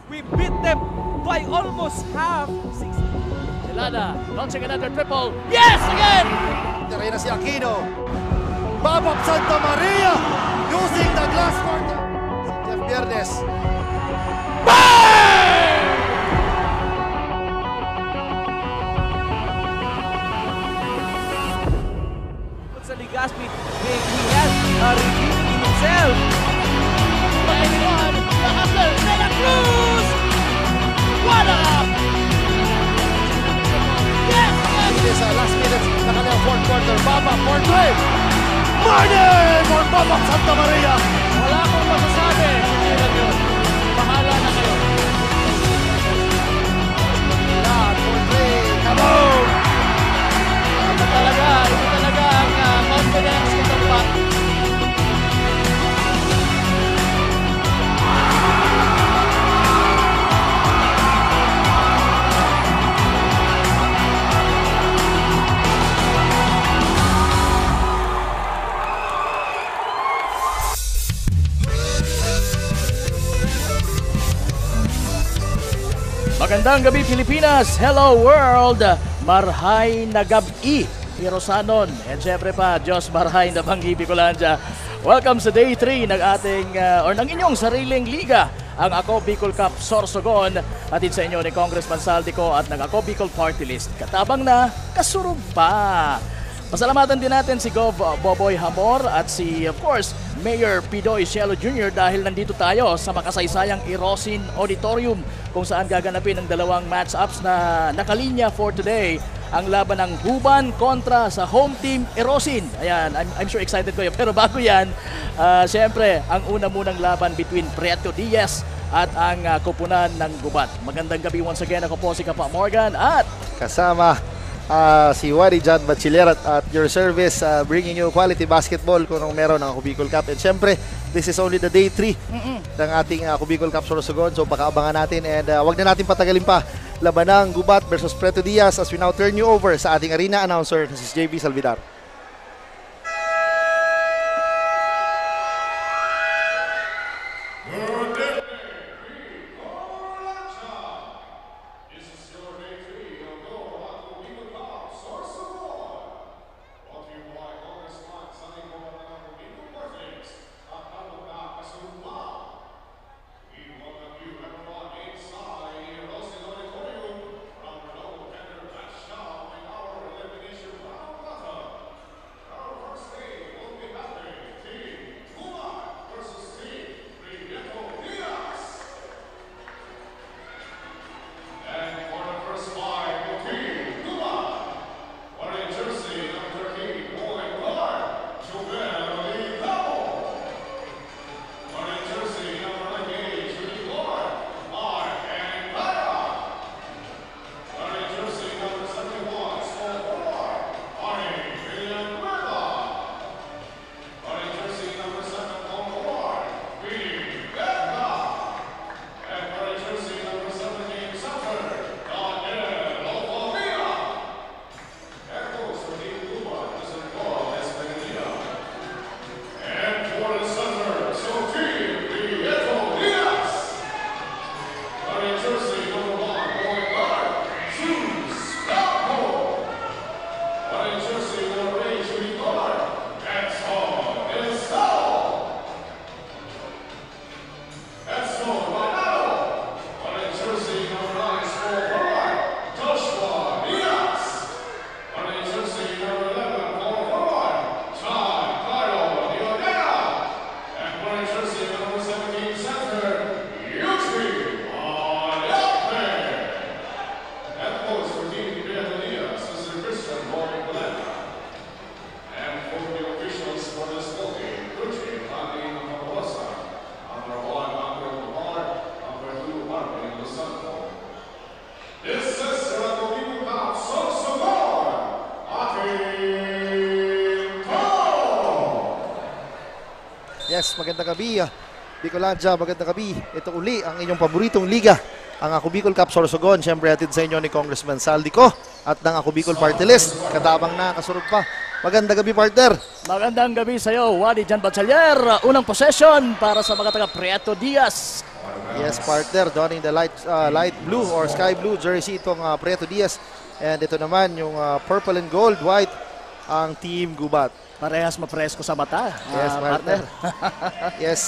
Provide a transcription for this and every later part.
We beat them by almost half. Celada launching another triple. Yes, again! Tira na si Aquino. Babap Santa Maria using the glass court. Si Jeff Viernes. Sa Ligaspi, he has redeemed himself. Anyone? The hustler, Santa Cruz! What up? Yes! It is last minutes na kanilang fourth quarter. Babap for three. Martin for Babap Santa Maria. Wala akong masasabi. Hindi lang yun. Bahala na kayo. Lahat for three. Kaboom! Ito talaga ang confidence itong back. Magandang gabi Pilipinas! Hello world! Marhay na gabi! Hirosanon! And syempre pa, Diyos Marhay na Banggi Bicolandia. Welcome sa Day 3 ng ating, or ng inyong sariling liga, ang Ako Bicol Cup Sorsogon. Hatid sa inyo ni Congressman Saldico at ng Ako Bicol Party List. Katabang na, kasurog pa! Pasalamatan din natin si Gov. Boboy Hamor at si, of course, Mayor Pidoy Cielo Jr. dahil nandito tayo sa makasaysayang Erosin Auditorium kung saan gaganapin ang dalawang match-ups na nakalinya for today. Ang laban ng Huban kontra sa home team Erosin. Ayan, I'm sure excited ko yun. Pero bago yan, syempre, ang una munang laban between Prieto Diaz at ang kupunan ng Gubat. Magandang gabi once again. Ako po si Kapa Morgan at Kasama si Wari John Bachiller at your service, bringing you quality basketball kung anong meron ng Ako Bicol Cup. And syempre, this is only the day 3 ng ating Ako Bicol Cup Sorsogon. So pakaabangan natin and wag na natin patagalin pa. Labanang Gubat versus Prieto Diaz as we now turn you over sa ating arena announcer, na si JB Salvidar. Yes, magandang gabi. Bicolandia, magandang gabi. Ito uli ang inyong paboritong liga, ang Ako Bicol Cup Sorsogon. Siyempre hatid sa inyo ni Congressman Saldico at ng Ako Bicol Party List. Katabang na, kasurog pa. Magandang gabi, partner. Magandang gabi sa iyo, Wally Jan Batchalier. Unang possession para sa mga taga Prieto Diaz. Yes, partner, donning the light blue or sky blue jersey itong Prieto Diaz. And ito naman yung purple and gold, white, ang Team Gubat. Parehas mapresko sa mata. Yes, partner. Yes,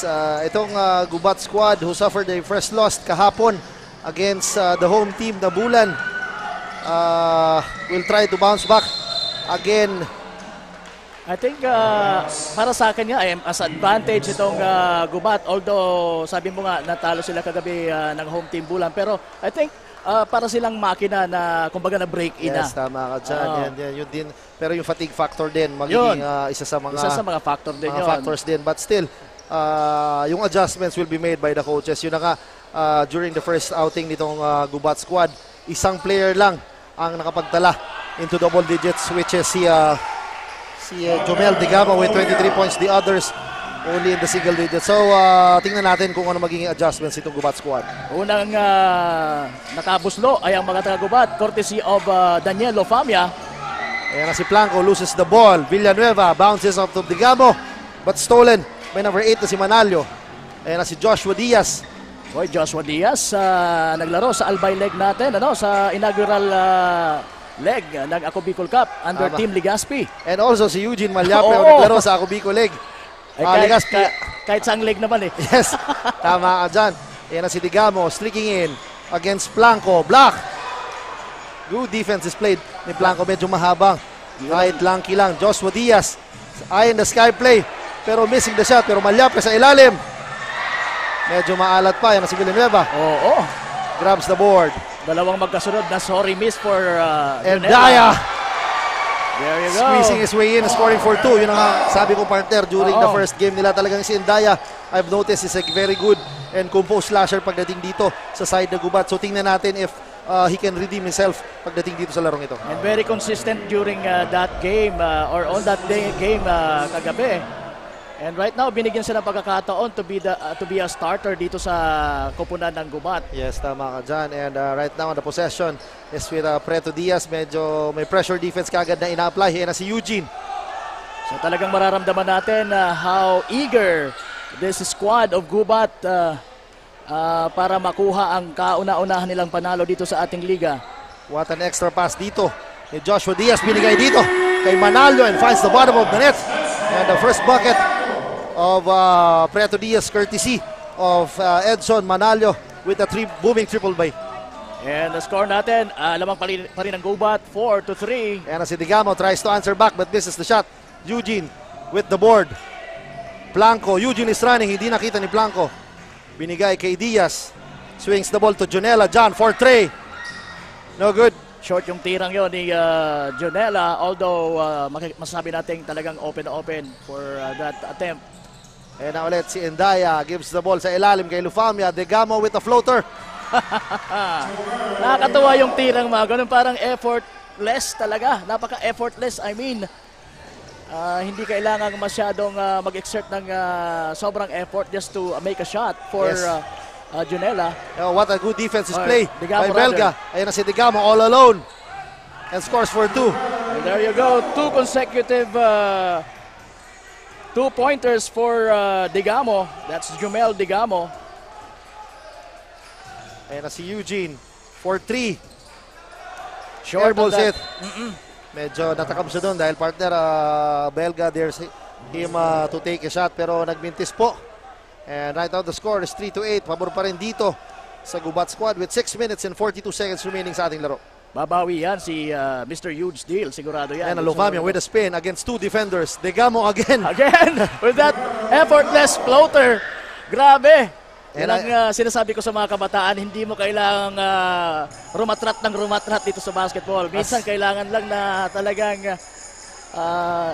itong Gubat squad who suffered a first loss kahapon against the home team na Bulan will try to bounce back again. I think para sa akin nga, as advantage itong Gubat. Although sabi mo nga natalo sila kagabi ng home team Bulan. Pero I think para silang makina na kumbaga na break-in na. Yes, tama ka dyan. Yun din. Pero yung fatigue factor din, magiging isa sa mga factor din mga factors din. But still, yung adjustments will be made by the coaches. Yun na nga, during the first outing nitong Gubat squad, isang player lang ang nakapagtala into double digits, which is si Jomel Digama with 23 points. The others only in the single digits. So, tingnan natin kung ano magiging adjustments itong Gubat squad. Unang nakabuslo ay ang mga taga-Gubat, courtesy of Daniel Lofamia. Ayan na si Blanco, loses the ball. Villanueva bounces off to Digamo, but stolen by number 8 na si Manalio. Ayan na si Joshua Diaz. Hoy, Joshua Diaz, naglaro sa Albay leg natin, sa inaugural leg ng Ako Bicol Cup under Team Ligaspi. And also si Eugene Malyape, naglaro sa Ako Bicol leg. Kahit saang leg naman eh. Yes, tama ka dyan. Ayan na si Digamo, streaking in against Blanco. Block! Good defense is played ni Blanco, medyo mahabang. Kahit lanky lang. Joshua Diaz, eye in the sky play, pero missing the shot, pero Malyape sa ilalim. Medyo maalat pa, yan na si Villanueva. Grabs the board. Dalawang magkasunod na sorry miss for Endaya. There you go. Squeezing his way in, scoring for 2. Yun ang sabi ko, partner, during the first game nila talagang si Endaya, I've noticed is a very good and composed slasher pagdating dito sa side na Gubat. So tingnan natin if he can redeem himself pagdating dito sa larong ito. And very consistent during that game or on that game kagabi. And right now, binigyan siya ng pagkakataon to be a starter dito sa koponan ng Gubat. Yes, tama ka dyan. And right now, the possession is with Prieto Diaz. Medyo may pressure defense kagad na ina-apply. Yan na si Eugene. So talagang mararamdaman natin how eager this squad of Gubat para makuha ang kauna-unahan nilang panalo dito sa ating liga. What an extra pass dito ni Joshua Diaz. Binigay dito kay Manalio and finds the bottom of the net. And the first bucket of Prieto Diaz courtesy of Edson Manalio with a booming triple by. And the score natin, lamang pa rin ang Gubat, 4-3. And si Digamo tries to answer back but misses the shot. Eugene with the board. Blanco, Eugene is running, hindi nakita ni Blanco. Binigay kay Diaz. Swings the ball to Jonela. John for 3. No good. Short yung tirang yon ni Jonela, although masasabi natin talagang open for that attempt. And na ulit si Endaya gives the ball sa ilalim kay Lufamia. Digamo with a floater. Nakakatawa yung tirang mga ganun, parang effortless talaga. Napaka-effortless, I mean. Hindi kailangan masyadong mag-exert ng sobrang effort just to make a shot for Jonela. What a good defense is play by Digamo Belga. Ayan na si Digamo all alone. And scores for 2. And there you go. 2 consecutive 2-pointers for Digamo. That's Jomel Digamo. Ayan na si Eugene for 3. Short Airballs that. it. Medyo natakam siya doon dahil partner Belga there's him to take a shot pero nagmintis po. And right now the score is 3-8. Pabor pa rin dito sa Gubat squad with 6 minutes and 42 seconds remaining sa ating laro. Babawi yan si Mr. Huge Deal. Sigurado yan. And Lufamia with a spin against 2 defenders. Digamo again. Again with that effortless floater. Grabe. Yan ang sinasabi ko sa mga kabataan, hindi mo kailangang rumatrat dito sa basketball. Minsan kailangan lang na talagang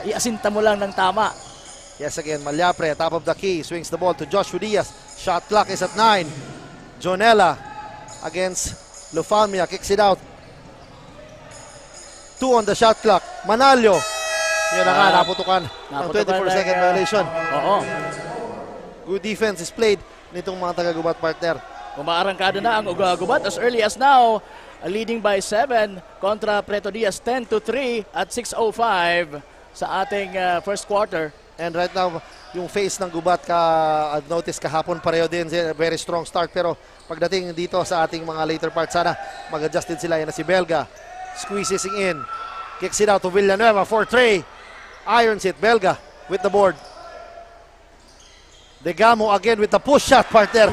iasinta mo lang ng tama. Yes, again, Malyapre, top of the key, swings the ball to Joshua Diaz. Shot clock is at 9. Jonela against Lufamia, kicks it out. 2 on the shot clock. Manalio. Yan na nga, naputukan ng 24-second violation. Oo. Good defense is played nitong mga taga-Gubat partner. Umaarangkada na ang Gubat as early as now, leading by 7 kontra Prieto Diaz 10-3 at 6:05 sa ating first quarter. And right now, yung face ng Gubat I've noticed kahapon pareho din, very strong start. Pero pagdating dito sa ating mga later part, sana mag-adjust din sila. Yan na si Belga, squeezes in, kicks it out to Villanueva for Trey, irons it, Belga with the board. Degamo again with the push shot, partner.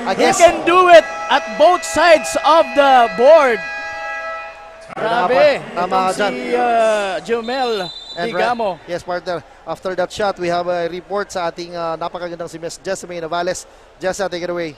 He can do it at both sides of the board. Grabe. Tama Itong si Jomel Degamo. Yes, partner. After that shot, we have a report sa ating napakagandang si Miss Jessamine Navales. Jessa, take it away.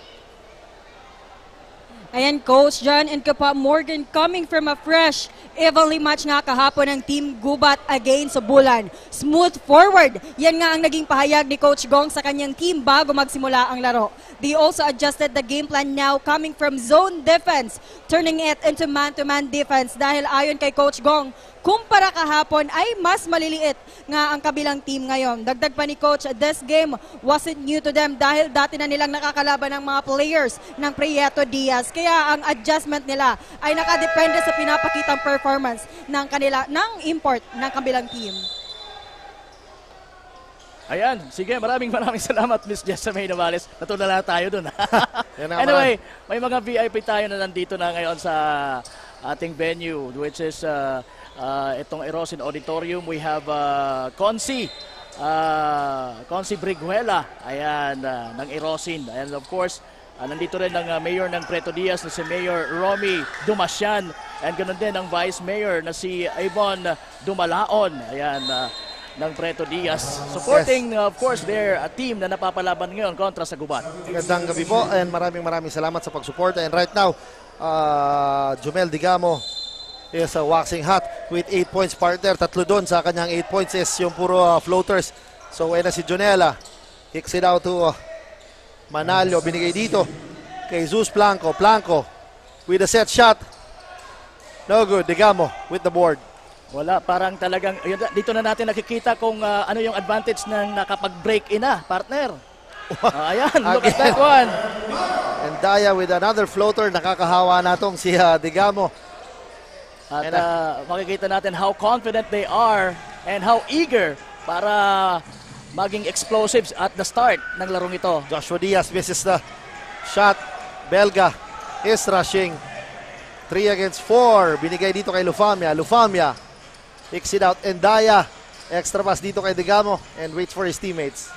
Ayan, Coach John and Kapa Morgan coming from a fresh, evenly match nga kahapon ng Team Gubat against Bulan. Smooth forward. Yan nga ang naging pahayag ni Coach Gong sa kanyang team bago magsimula ang laro. They also adjusted the game plan now coming from zone defense, turning it into man-to-man defense dahil ayon kay Coach Gong, kumpara kahapon ay mas maliliit nga ang kabilang team ngayon. Dagdag pa ni Coach, this game wasn't new to them dahil dati na nilang nakakalaban ng mga players ng Prieto Diaz. Kaya ang adjustment nila ay nakadepende sa pinapakitang performance ng import ng kabilang team. Ayan, sige, maraming salamat, Miss Jessamine Navales. Natulala tayo dun. Yan na, Anyway, may mga VIP tayo na nandito na ngayon sa ating venue, which is itong Erosin Auditorium. We have Consi Briguela, ayan, ng Erosin. And of course, nandito rin ang mayor ng Prieto Diaz na si Mayor Romy Dumasian. And ganoon din ang Vice Mayor na si Avon Dumalaon. Ayan, ng Prieto Diaz. Supporting, of course, their team na napapalaban ngayon kontra sa Gubat. Magandang gabi po and maraming salamat sa pagsuporta. And right now, Jomel Degamo is waxing hot with 8 points, partner. Tatlo doon sa kanyang 8 points is yung puro floaters. So, ayun na si Jonela. Kicks it out to Manalio. Binigay dito kay Zeus Blanco. Blanco with a set shot. No good. Degamo with the board. Wala, parang talagang, dito na natin nakikita kung ano yung advantage ng nakapag-break in partner. Ayan, look at that one. And Daya with another floater. Nakakahawa na tong si Degamo. At makikita natin how confident they are and how eager para maging explosives at the start ng larong ito. Joshua Diaz misses the shot. Belga is rushing. 3 against 4. Binigay dito kay Lufamia. Lufamia kicks it out. And Daya, extra pass dito kay Degamo and waits for his teammates.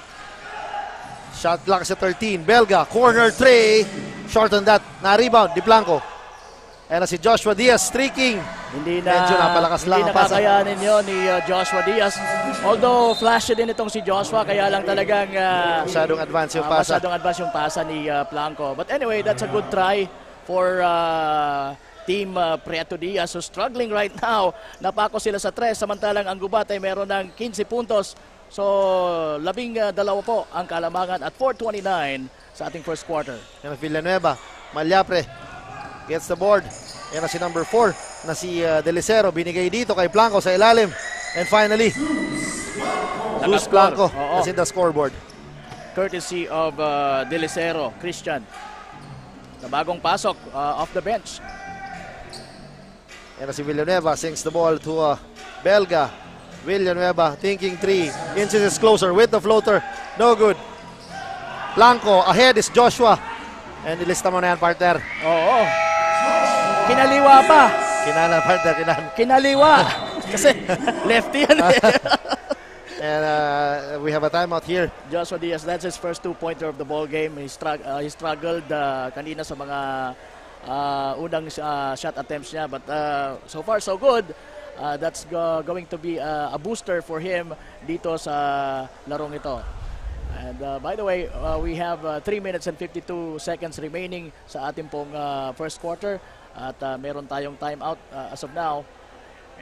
Shot clock sa 13. Belga, corner 3. Short on that. Na-rebound, Di Blanco. And si Joshua Diaz streaking. Medyo napalakas lang ang pasa. Hindi na kakayanin yun ni Joshua Diaz. Although flashy din itong si Joshua, kaya lang talagang masyadong advance yung pasa. Masyadong advance yung pasa ni Blanco. But anyway, that's a good try for Team Prieto Diaz. So struggling right now. Napako sila sa 3. Samantalang ang Gubat ay meron ng 15 puntos. So 12 po ang kalamangan at 4:29 sa ating first quarter. Yan ang Villanueva. Malyapre gets the board. Yan na si number 4 na si Delicero. Binigay dito kay Blanco sa ilalim. And finally, Zeus Blanco is in the scoreboard. Courtesy of Delicero, Christian. Na bagong pasok off the bench. Yan na si Villanueva. Sinks the ball to Belga. Villanueva thinking 3. Inches is closer with the floater. No good. Blanco. Ahead is Joshua. And ilista mo na yan, partner. Oo. Kinaliwa pa. Partner. Kinaliwa. Kasi lefty yan eh. And we have a timeout here. Joshua Diaz, that's his first 2-pointer of the ball game. He struggled kanina sa mga unang shot attempts niya. But so far, so good. That's going to be a booster for him dito sa larong ito. And by the way, we have 3 minutes and 52 seconds remaining sa ating pong first quarter. At meron tayong timeout as of now.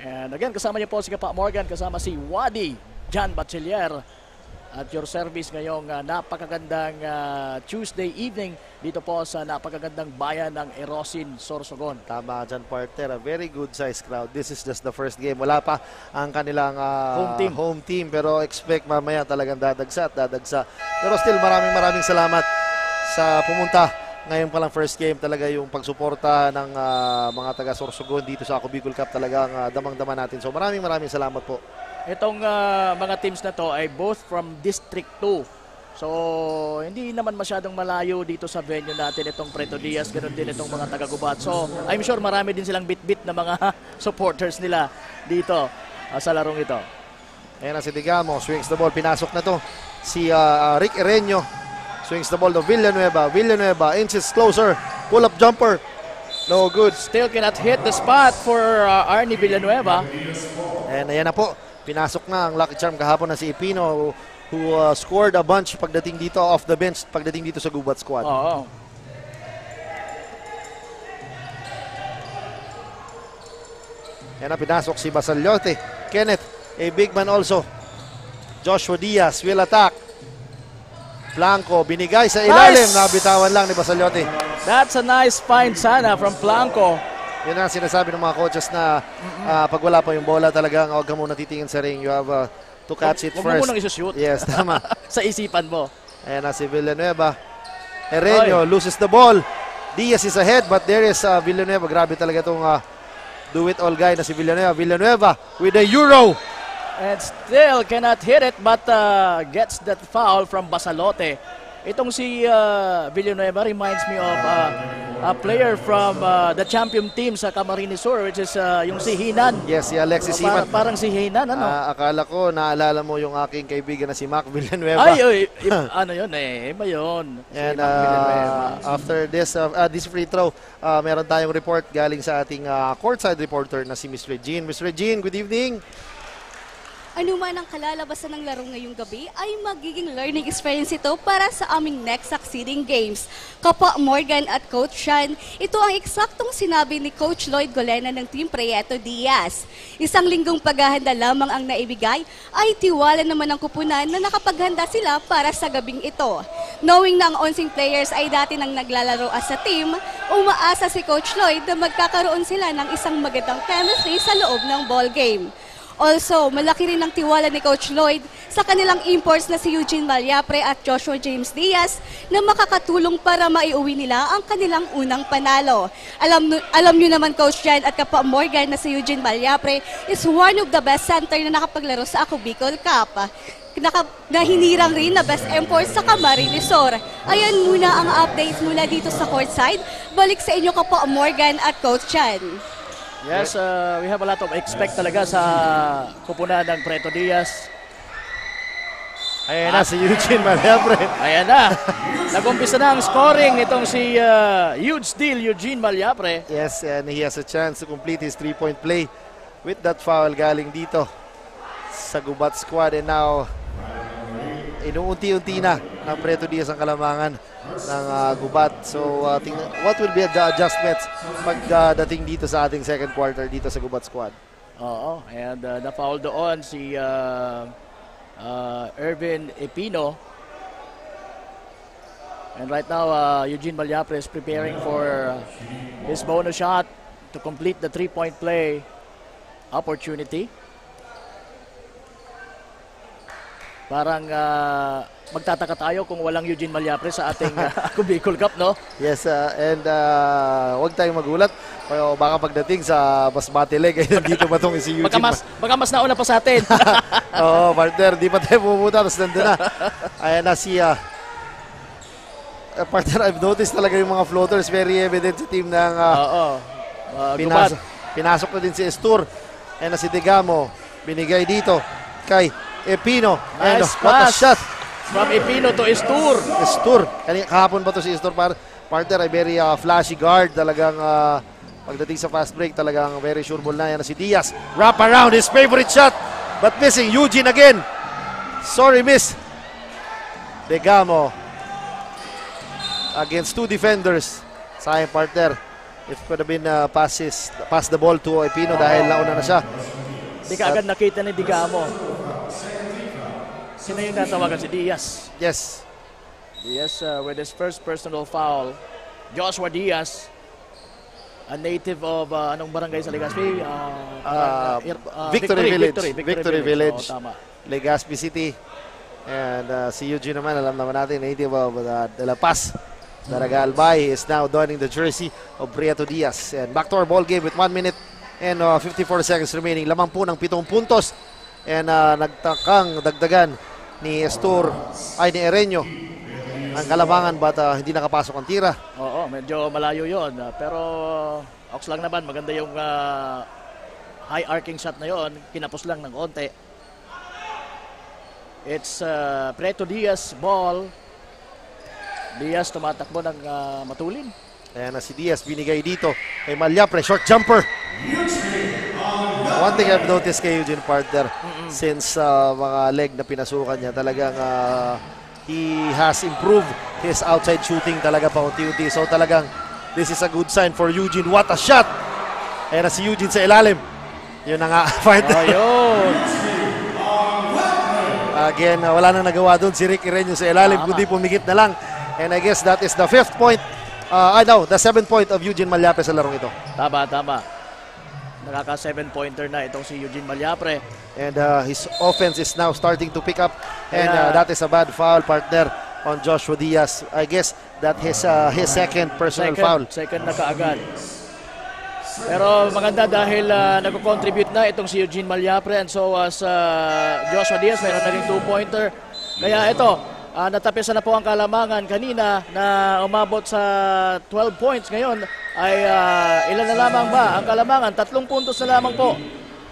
And again, kasama niyo po si Kapa Morgan, kasama si Wadi John Bachiller. At your service ngayong napakagandang Tuesday evening dito po sa napakagandang bayan ng Erosin, Sorsogon. Tama dyan, partner. A very good size crowd. This is just the first game. Wala pa ang kanilang home team. Pero expect mamaya talagang dadagsa. Pero still, maraming salamat sa pumunta. Ngayon palang first game talaga yung pagsuporta ng mga taga Sorsogon dito sa Ako Bicol Cup talagang damang-dama natin. So maraming salamat po. Itong mga teams na to ay both from District 2. So, hindi naman masyadong malayo dito sa venue natin itong Preto Diaz, ganoon din itong mga taga-Gubat. So, I'm sure marami din silang bit-bit na mga supporters nila dito sa larong ito. Ayan na si Digamo, swings the ball, pinasok na to. Si Rick Ereño, swings the ball to Villanueva. Villanueva, inches closer, pull-up jumper. No good. Still cannot hit the spot for Arnie Villanueva. And ayan na po, pinasok na ang lucky charm kahapon na si Ipino who scored a bunch pagdating dito off the bench, pagdating dito sa Gubat squad. Oo. Yan na, pinasok si Basaliote. Kenneth, a big man also. Joshua Diaz will attack. Blanco, binigay sa ilalim. Nice! Nabitawan lang ni Basaliote. That's a nice find sana from Blanco. Yun ang sinasabi ng mga coaches na pag wala pa yung bola talagang huwag ka muna titingin sa ring. You have to catch it Huwag mo first. munang isushoot. Yes, tama. Sa isipan mo. Ayan na si Villanueva. Ereño loses the ball. Diaz is ahead but there is Villanueva. Grabe talaga itong do-it-all guy na si Villanueva. Villanueva with a Euro. And still cannot hit it but gets that foul from Basalote. Itong si Villanueva reminds me of a player from the champion team sa Camarines Sur, which is yung si Hinan. Yes, si Alexis Himan. Parang si Hinan, ano? Akala ko naalala mo yung aking kaibigan na si Mac Villanueva. Ay, ano yun eh, iba yun. Si And Mac Villanueva. after this free throw, meron tayong report galing sa ating courtside reporter na si Miss Regine. Miss Regine, good evening. Anuman ang kalalabasan ng laro ngayong gabi ay magiging learning experience ito para sa aming next succeeding games. Kapwa Morgan at Coach Sean, ito ang eksaktong sinabi ni Coach Lloyd Golena ng Team Preto Diaz. Isang linggong paghahanda lamang ang naibigay ay tiwala naman ng kupunan na nakapaghanda sila para sa gabing ito. Knowing na ang 11 players ay dati nang naglalaro as a team, umaasa si Coach Lloyd na magkakaroon sila ng isang magandang chemistry sa loob ng ball game. Also, malaki rin ang tiwala ni Coach Lloyd sa kanilang imports na si Eugene Malyapre at Joshua James Diaz na makakatulong para maiuwi nila ang kanilang unang panalo. Alam nyo naman Coach Jan at kapwa Morgan na si Eugene Malyapre is one of the best center na nakapaglaro sa Ako Bicol Cup. Nahinirang rin na best imports sa Camarines Sur. Ayan muna ang updates mula dito sa courtside. Balik sa inyo kapwa Morgan at Coach Jan. Yes, we have a lot of expect talaga sa kupunan ng Preto Diaz. Ayan na si Eugene Malyapre. Ayan na. Nag-umpisa na ang scoring itong si huge steal Eugene Malyapre. Yes, and he has a chance to complete his three-point play with that foul galing dito sa Gubat squad. And now, inuunti-unti na ng Preto Diaz ang kalamangan ng Gubat. So, what will be the adjustments pagdating dito sa ating second quarter dito sa Gubat squad? Oo, and na-foul doon si Ervin Epino. And right now, Eugene Malyapre is preparing for his bonus shot to complete the three-point play opportunity. Parang magtataka tayo kung walang Eugene Malyapre sa ating Ako Bicol Cup, no? Yes, and huwag tayong magulat. Baka pagdating sa Basmati Leg, ay nandito ba itong si Eugene? Baka mas nauna pa sa atin. Oo, partner, di pa tayo pupunta, tapos nandun na. Ayan na si partner, I've noticed talaga yung mga floaters, very evident sa team ng pinasok na din si Estur. Ayan na si Digamo, binigay dito kay Epino. And Nice what a pass shot from Epino to Estur. Estur. Kahapon pa to si Estur. Partner ay very flashy guard. Talagang pagdating sa fast break, talagang very sure ball na. Yan na si Diaz. Wrap around his favorite shot. But missing. Eugene again. Sorry, miss. Degamo against two defenders. Sayang, partner. It could have been pass the ball to Epino dahil nauna na siya. Di ka agad nakita ni Digamo. Sino yung natawagan? Si Diaz. Yes. Diaz with his first personal foul. Joshua Diaz, a native of anong barangay sa Legazpi? Victory Village. Oo, tama. Legazpi City. And si Eugene naman, alam naman natin, native of De La Paz. Daraga Albay is now donning the jersey of Prieto Diaz. And back to our ball game with 1 minute and 54 seconds remaining. Lamang po ng 7 puntos. And nagtakang dagdagan ni ni Erenyo ang kalamangan but hindi nakapasok ang tira. Oo, medyo malayo yon. Pero Ox lang naman, maganda yung high arcing shot na yon. Kinapos lang ng konti. It's Preto Diaz ball. Diaz tumatakbo ng matulin. Ayan na si Diaz, binigay dito kay Malyapre, short jumper. One thing I've noticed kay Eugene Partner, since mga leg na pinasukan niya, talagang he has improved his outside shooting talaga paunti-unti. So talagang this is a good sign for Eugene. What a shot! Ayan na si Eugene sa ilalim. Yun na nga, partner. Ayun. Again, wala nang nagawa doon si Rick Erenyo sa ilalim, kundi pumikit na lang. And I guess that is the 5th point. The 7th point of Eugene Malyapre sa larong ito. Tama. Nakaka 7-pointer na itong si Eugene Malyapre. And his offense is now starting to pick up. And that is a bad foul, partner, on Joshua Diaz. I guess that his second personal foul. Second na kaagad. Pero maganda dahil nagko-contribute na itong si Eugene Malyapre, and so as Joshua Diaz mayroon na rin 2-pointer. Kaya ito, natapisan na po ang kalamangan kanina na umabot sa 12 points. Ngayon ay ilan na lamang ba ang kalamangan? 3 puntos na lamang po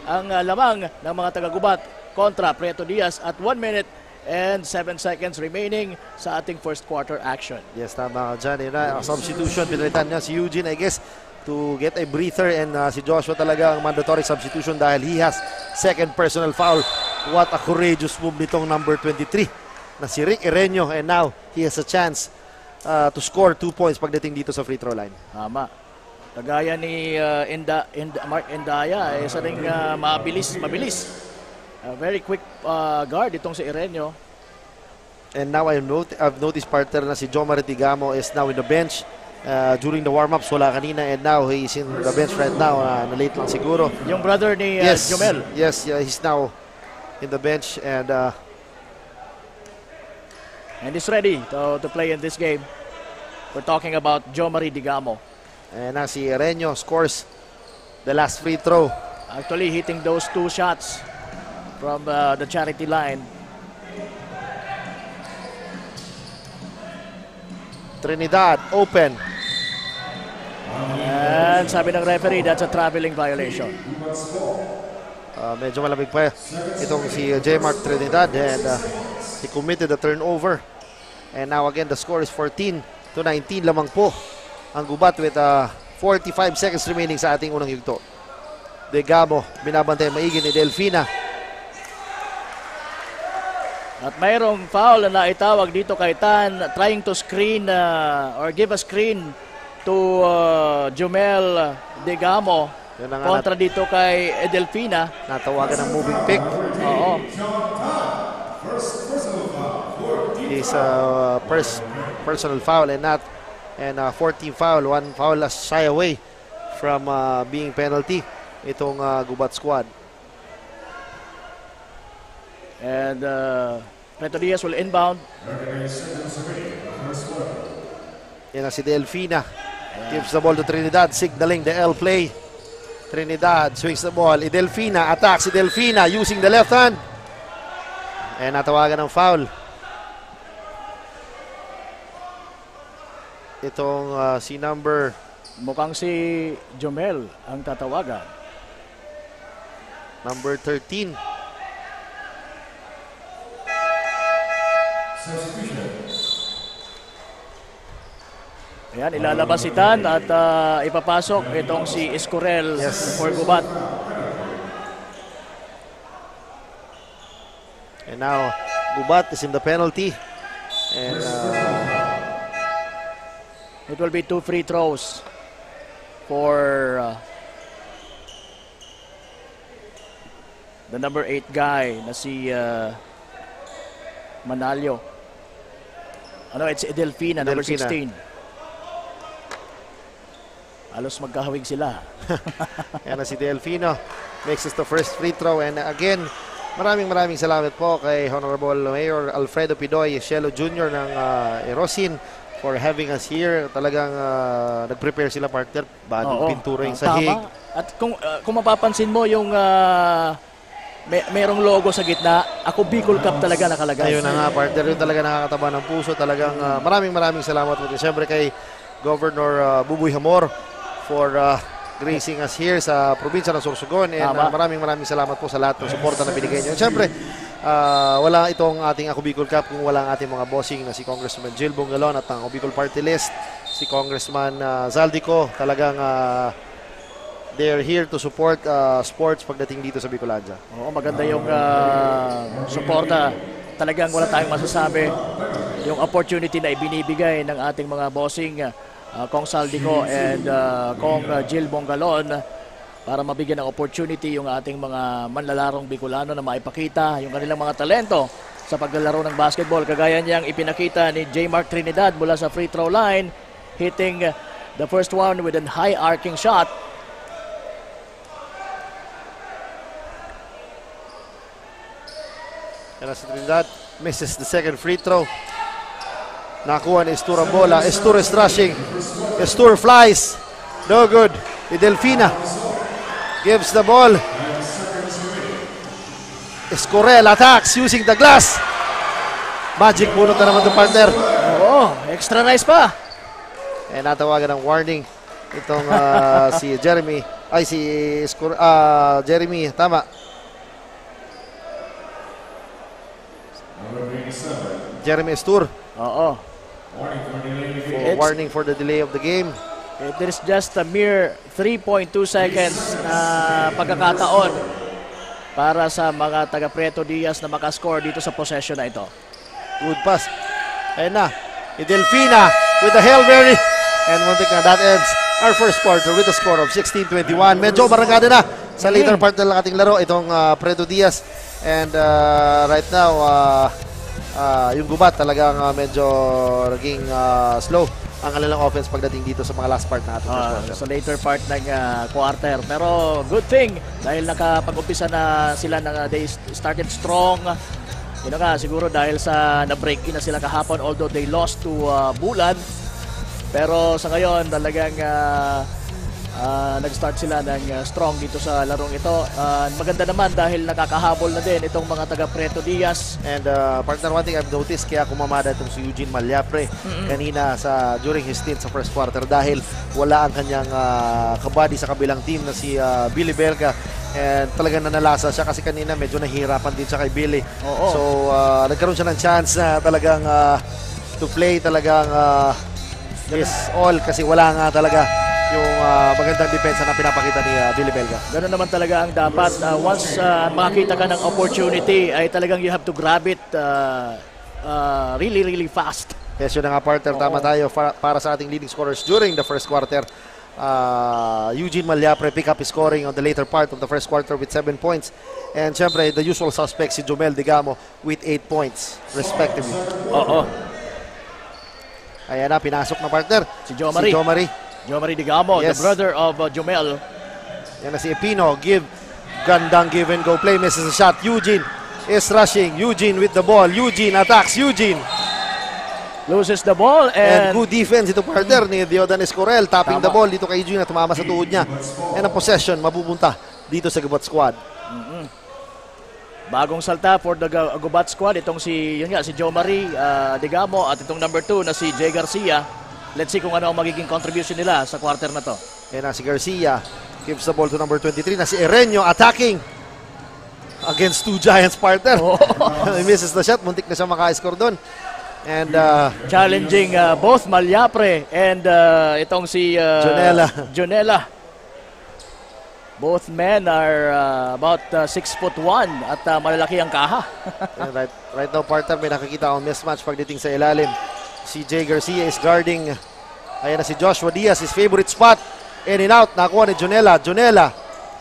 ang lamang ng mga taga-Gubat kontra Preto Diaz at 1 minute and 7 seconds remaining sa ating first quarter action. Yes, tama ka dyan. Substitution, pinalitan niya si Eugene, I guess, to get a breather, and si Joshua talaga ang mandatory substitution dahil he has second personal foul. What a courageous move nitong number 23 na si Rick Erenyo, and now he has a chance to score 2 points pagdating dito sa free throw line. Tama. Kagaya ni Mark Endaya, isa ring mabilis. Very quick guard itong si Erenyo. And now I've noticed, partner, na si Jomar Digamo is now in the bench. During the warm-ups, wala kanina, and now he's in the bench right now. Na-late lang siguro. Yung brother ni Jomel. Yes, he's now in the bench, and he's ready to play in this game. We're talking about Jomari Digamo. And si Erenyo scores the last free throw. Actually hitting those 2 shots from the charity line. Trinidad open. And sabi ng referee, that's a traveling violation. Medyo malamig pa itong si J. Mark Trinidad, and he committed a turnover. And now again, the score is 14-19 lamang po ang Gubat with 45 seconds remaining sa ating unang yugto. Digamo, binabantay maigi ni Delfina. At mayroong foul na naitawag dito kay Tan, trying to screen or give a screen to Jomel Digamo kontra dito kay Delfina. Natawagan ng moving pick. Oo. Is personal foul and 14 foul, 1 foul shy away from being penalty itong Gubat squad. And Preto Diaz will inbound. Yan na si Delfina. Gives the ball to Trinidad, signaling the L play. Trinidad swings the ball. Delfina attacks si Delfina using the left hand. And natawagan ng foul. Itong si number... Mukhang si Jomel ang tatawagan. Number 13. Ayan, ilalabas si Tan at ipapasok itong si Escurel for Gubat. And now, Gubat is in the penalty. And it will be 2 free throws for the number 8 guy na si Manalio. It's Delfina, number 16. Alos magkahawig sila. Yan na si Delfino. Makes us the first free throw. And again, maraming salamat po kay Honorable Mayor Alfredo Pidoy Cielo Jr. ng Erosin for having us here. Talagang nag-prepare sila, partner, bagong pintura yung sahig. At kung mapapansin mo yung merong logo sa gitna. Ako Bicol Cup talaga nakalagay. Ayun na nga, partner. Yun talaga nakakataba ng puso. Talagang maraming salamat po. Siyempre kay Governor Buboy Hamor for gracing us here sa probinsya ng Sorsogon. And maraming salamat po sa lahat ng suporta na binigay niyo. Siyempre, wala itong ating Ako Bicol Cup kung wala ang ating mga bossing na si Congressman Jill Bongalon at ang Ako Bicol Party List, si Congressman Zaldico. Talagang they're here to support sports pagdating dito sa Bicolandia. Oo, maganda yung suporta. Talagang wala tayong masasabi. Yung opportunity na ibinibigay ng ating mga bossing, Kong Zaldico and Kong Jill Bongalon, para mabigyan ng opportunity yung ating mga manlalarong Bicolano na maipakita yung kanilang mga talento sa paglalaro ng basketball. Kagaya niyang ipinakita ni J. Mark Trinidad mula sa free throw line, hitting the first one with a high arcing shot. Yan si Trinidad, misses the second free throw. Nakuha ni Estur ang bola. Estur is rushing. Estur flies. No good. Delfina gives the ball. Escorel attacks using the glass. Magic bunot na naman itong partner. Oo, extra nice pa. Eh, natawagan ng warning itong si Jeremy. Ay, si Jeremy. Tama. Jeremy Estur. Oo. Warning for the delay of the game. There is just a mere 3.2 seconds na pagkakataon para sa mga taga Preto Diaz na makascore dito sa possession na ito. Good pass. Ayun na. Delfina with the Hail Mary. And muntik na, that ends our first quarter with a score of 16-21. Medyo barangada na sa later part ng ating laro itong Preto Diaz. And right now, yung Gubat talagang medyo naging slow ang kanilang offense pagdating dito sa mga last part na ating first quarter. Sa later part ng quarter. Pero good thing dahil nakapag-umpisa na sila they started strong. Yun nga, siguro dahil sa na-break in na sila kahapon, although they lost to Bulan. Pero sa ngayon talagang nag-start sila ng strong dito sa larong ito. Maganda naman dahil nakakahabol na din itong mga taga Preto Diaz. And partner, one thing I've noticed, kaya kumamada itong si Eugene Malyapre kanina during his stint sa first quarter dahil wala ang kanyang kabady sa kabilang team na si Billy Belga. And talagang nanalasa siya kasi kanina medyo nahihirapan din siya kay Billy. Oo. So nagkaroon siya ng chance na talagang to play talagang his all kasi wala nga talaga yung magandang depensa na pinapakita ni Billy Belga. Ganun naman talaga ang dapat. Once makakita ka ng opportunity, ay talagang you have to grab it really fast. Yes, yun na nga partner. Tama tayo para sa ating leading scorers during the first quarter. Eugene Malyapre pick up his scoring on the later part of the first quarter with 7 points. And syempre, the usual suspects, si Jomel Digamo with 8 points respectively. Oo. Ayan na, pinasok na partner. Si Jomari. Jomari Digamo, Yes. the brother of Jomel. Yan na si Epino. Gandang give and go play. Misses a shot. Eugene is rushing. Eugene with the ball. Eugene attacks. Eugene. Loses the ball And and good defense ito partner ni Diodan Escorel. Tapping the ball dito kay Eugene na tumama sa tuhod niya. And ang possession mapupunta dito sa Gubat squad. bagong salta for the Gubat squad. Itong si Jomari Digamo at itong number 2 na si Jay Garcia. Let's see kung ano ang magiging contribution nila sa quarter na to. Yan na si Garcia. Gives the ball to number 23 na si Erenio attacking against two Giants partner. He misses the shot. Muntik na siya maka-score doon. And challenging both Malyapre and itong si Jonela. Both men are about 6'1" at malalaki ang kaha. right now partner, may nakikita akong mismatch pagdating sa ilalim. Si Jay Garcia is guarding. Ayan na si Joshua Diaz, his favorite spot. In and out, nakuha ni Jonela. Jonela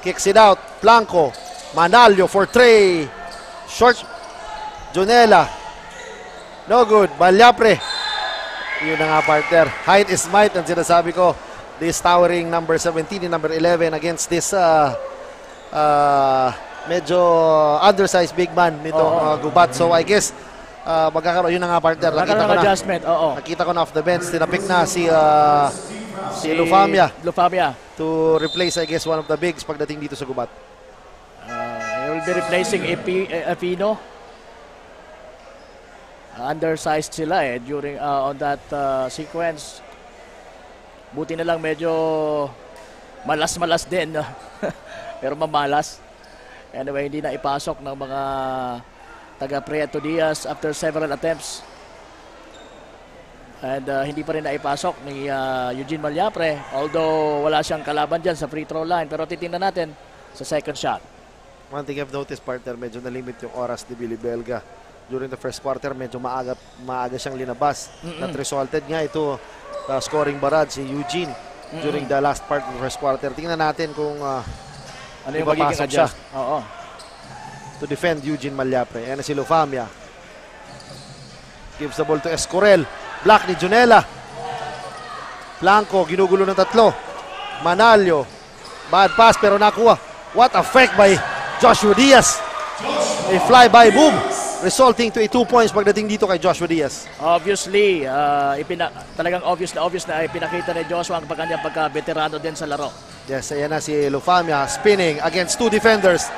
kicks it out. Blanco, Manalio for Trey. Short. Jonela. No good. Malyapre. Yun na nga partner. Height is might ang sinasabi ko. This towering number 17 and number 11 against this medyo undersized big man nitong Gubat. So I guess magkakaroon. Yun na nga partner. Nakita ko na adjustment. Nakita ko na off the bench. Tinapik na si Lufamia to replace I guess one of the bigs pagdating dito sa Gubat. He will will be replacing Apino. Undersized sila during on that sequence. Buti na lang medyo malas-malas din. Pero mamalas. Anyway, hindi na ipasok ng mga taga Prieto Diaz after several attempts. And hindi pa rin naipasok ni Eugene Malyapre. Although wala siyang kalaban dyan sa free throw line. Pero titingnan natin sa second shot. One thing I've noticed, partner, medyo na-limit yung oras ni Billy Belga. During the first quarter, medyo maaga siyang linabas. That resulted nga ito scoring barrage si Eugene during the last part of the first quarter. Tingnan natin kung ano yung magiging adjust. Oo. To defend Eugene Malyapre. Ayan na si Lufamia. Gives the ball to Escorel. Block ni Junela. Blanco, ginugulo ng tatlo. Manalio. Bad pass pero nakuha. What a fake by Joshua Diaz. A fly-by boom. Resulting to a 2 points pagdating dito kay Joshua Diaz. Obviously, talagang obvious na ipinakita ni Joshua ang kanyang pagka-veterano din sa laro. Yes, ayan na si Lufamia spinning against two defenders.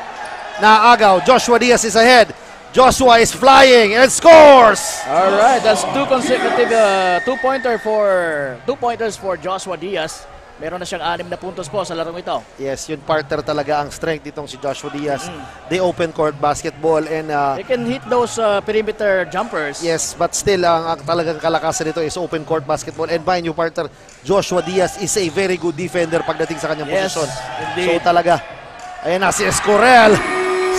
Naagaw, Joshua Diaz is ahead. Joshua is flying and scores! Alright, that's two consecutive two-pointers for Joshua Diaz. Meron na siyang 6 na puntos po sa larong ito. Yes, yun partner talaga ang strength nitong si Joshua Diaz. They open court basketball and they can hit those perimeter jumpers. yes, but still ang talagang kalakasan nito is open court basketball. And mind you, partner, Joshua Diaz is a very good defender pagdating sa kanyang posisyon. Indeed. So talaga, ayan na si Escorel.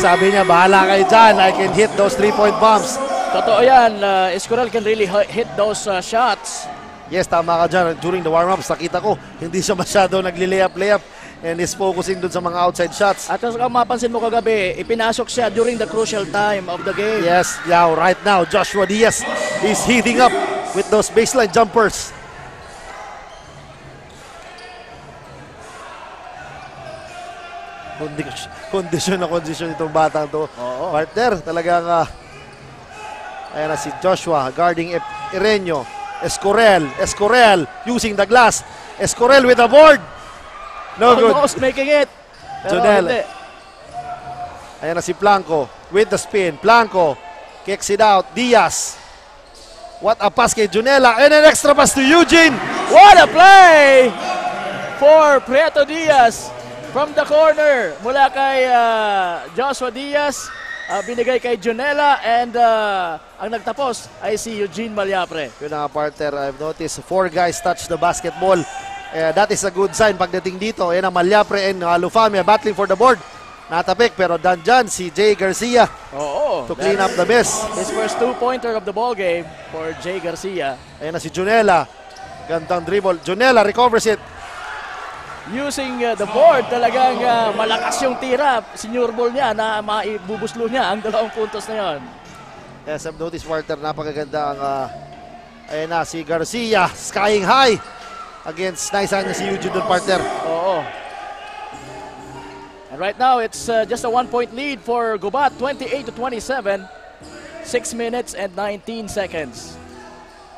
Sabi niya, bahala kayo dyan. I can hit those 3-point bombs. Totoo yan. Escorel can really hit those shots. Yes, tama ka dyan. During the warm-ups, nakita ko, hindi siya masyado nagli-layup and is focusing dun sa mga outside shots. At kung mapansin mo kagabi, ipinasok siya during the crucial time of the game. Yes, yeah, right now, Joshua Diaz is heating up with those baseline jumpers. Kondisyon itong batang to. Oo. Partner, talagang ayan na si Joshua guarding Ireño. Escorel using the glass. Escorel with the board. No good. Almost making it. Pero Jonel. hindi. Ayan na si Blanco with the spin. Blanco kicks it out. Diaz. What a pass kay Junela. And an extra pass to Eugene. What a play for Prieto Diaz from the corner mula kay Joshua Diaz. Binigay kay Junela and ang nagtapos ay si Eugene Malyapre. Yun nga partner, I've noticed 4 guys touch the basketball. That is a good sign pagdating dito. Ayan ang Malyapre and Lufamia battling for the board. Natapik pero dandyan si Jay Garcia to clean up the mess. His first 2-pointer of the ball game for Jay Garcia. Ayan na si Junela. Gandang dribble. Junela recovers it. Using the board, talagang malakas yung tira. Senior ball niya na maibubuslo niya ang 2 puntos na yon. Yes, I've noticed partner, napakaganda ang ayan na si Garcia, skying high against naisahan niya si Eugene doon partner. Oo. And right now, it's just a 1-point lead for Gubat, 28-27. 6 minutes and 19 seconds.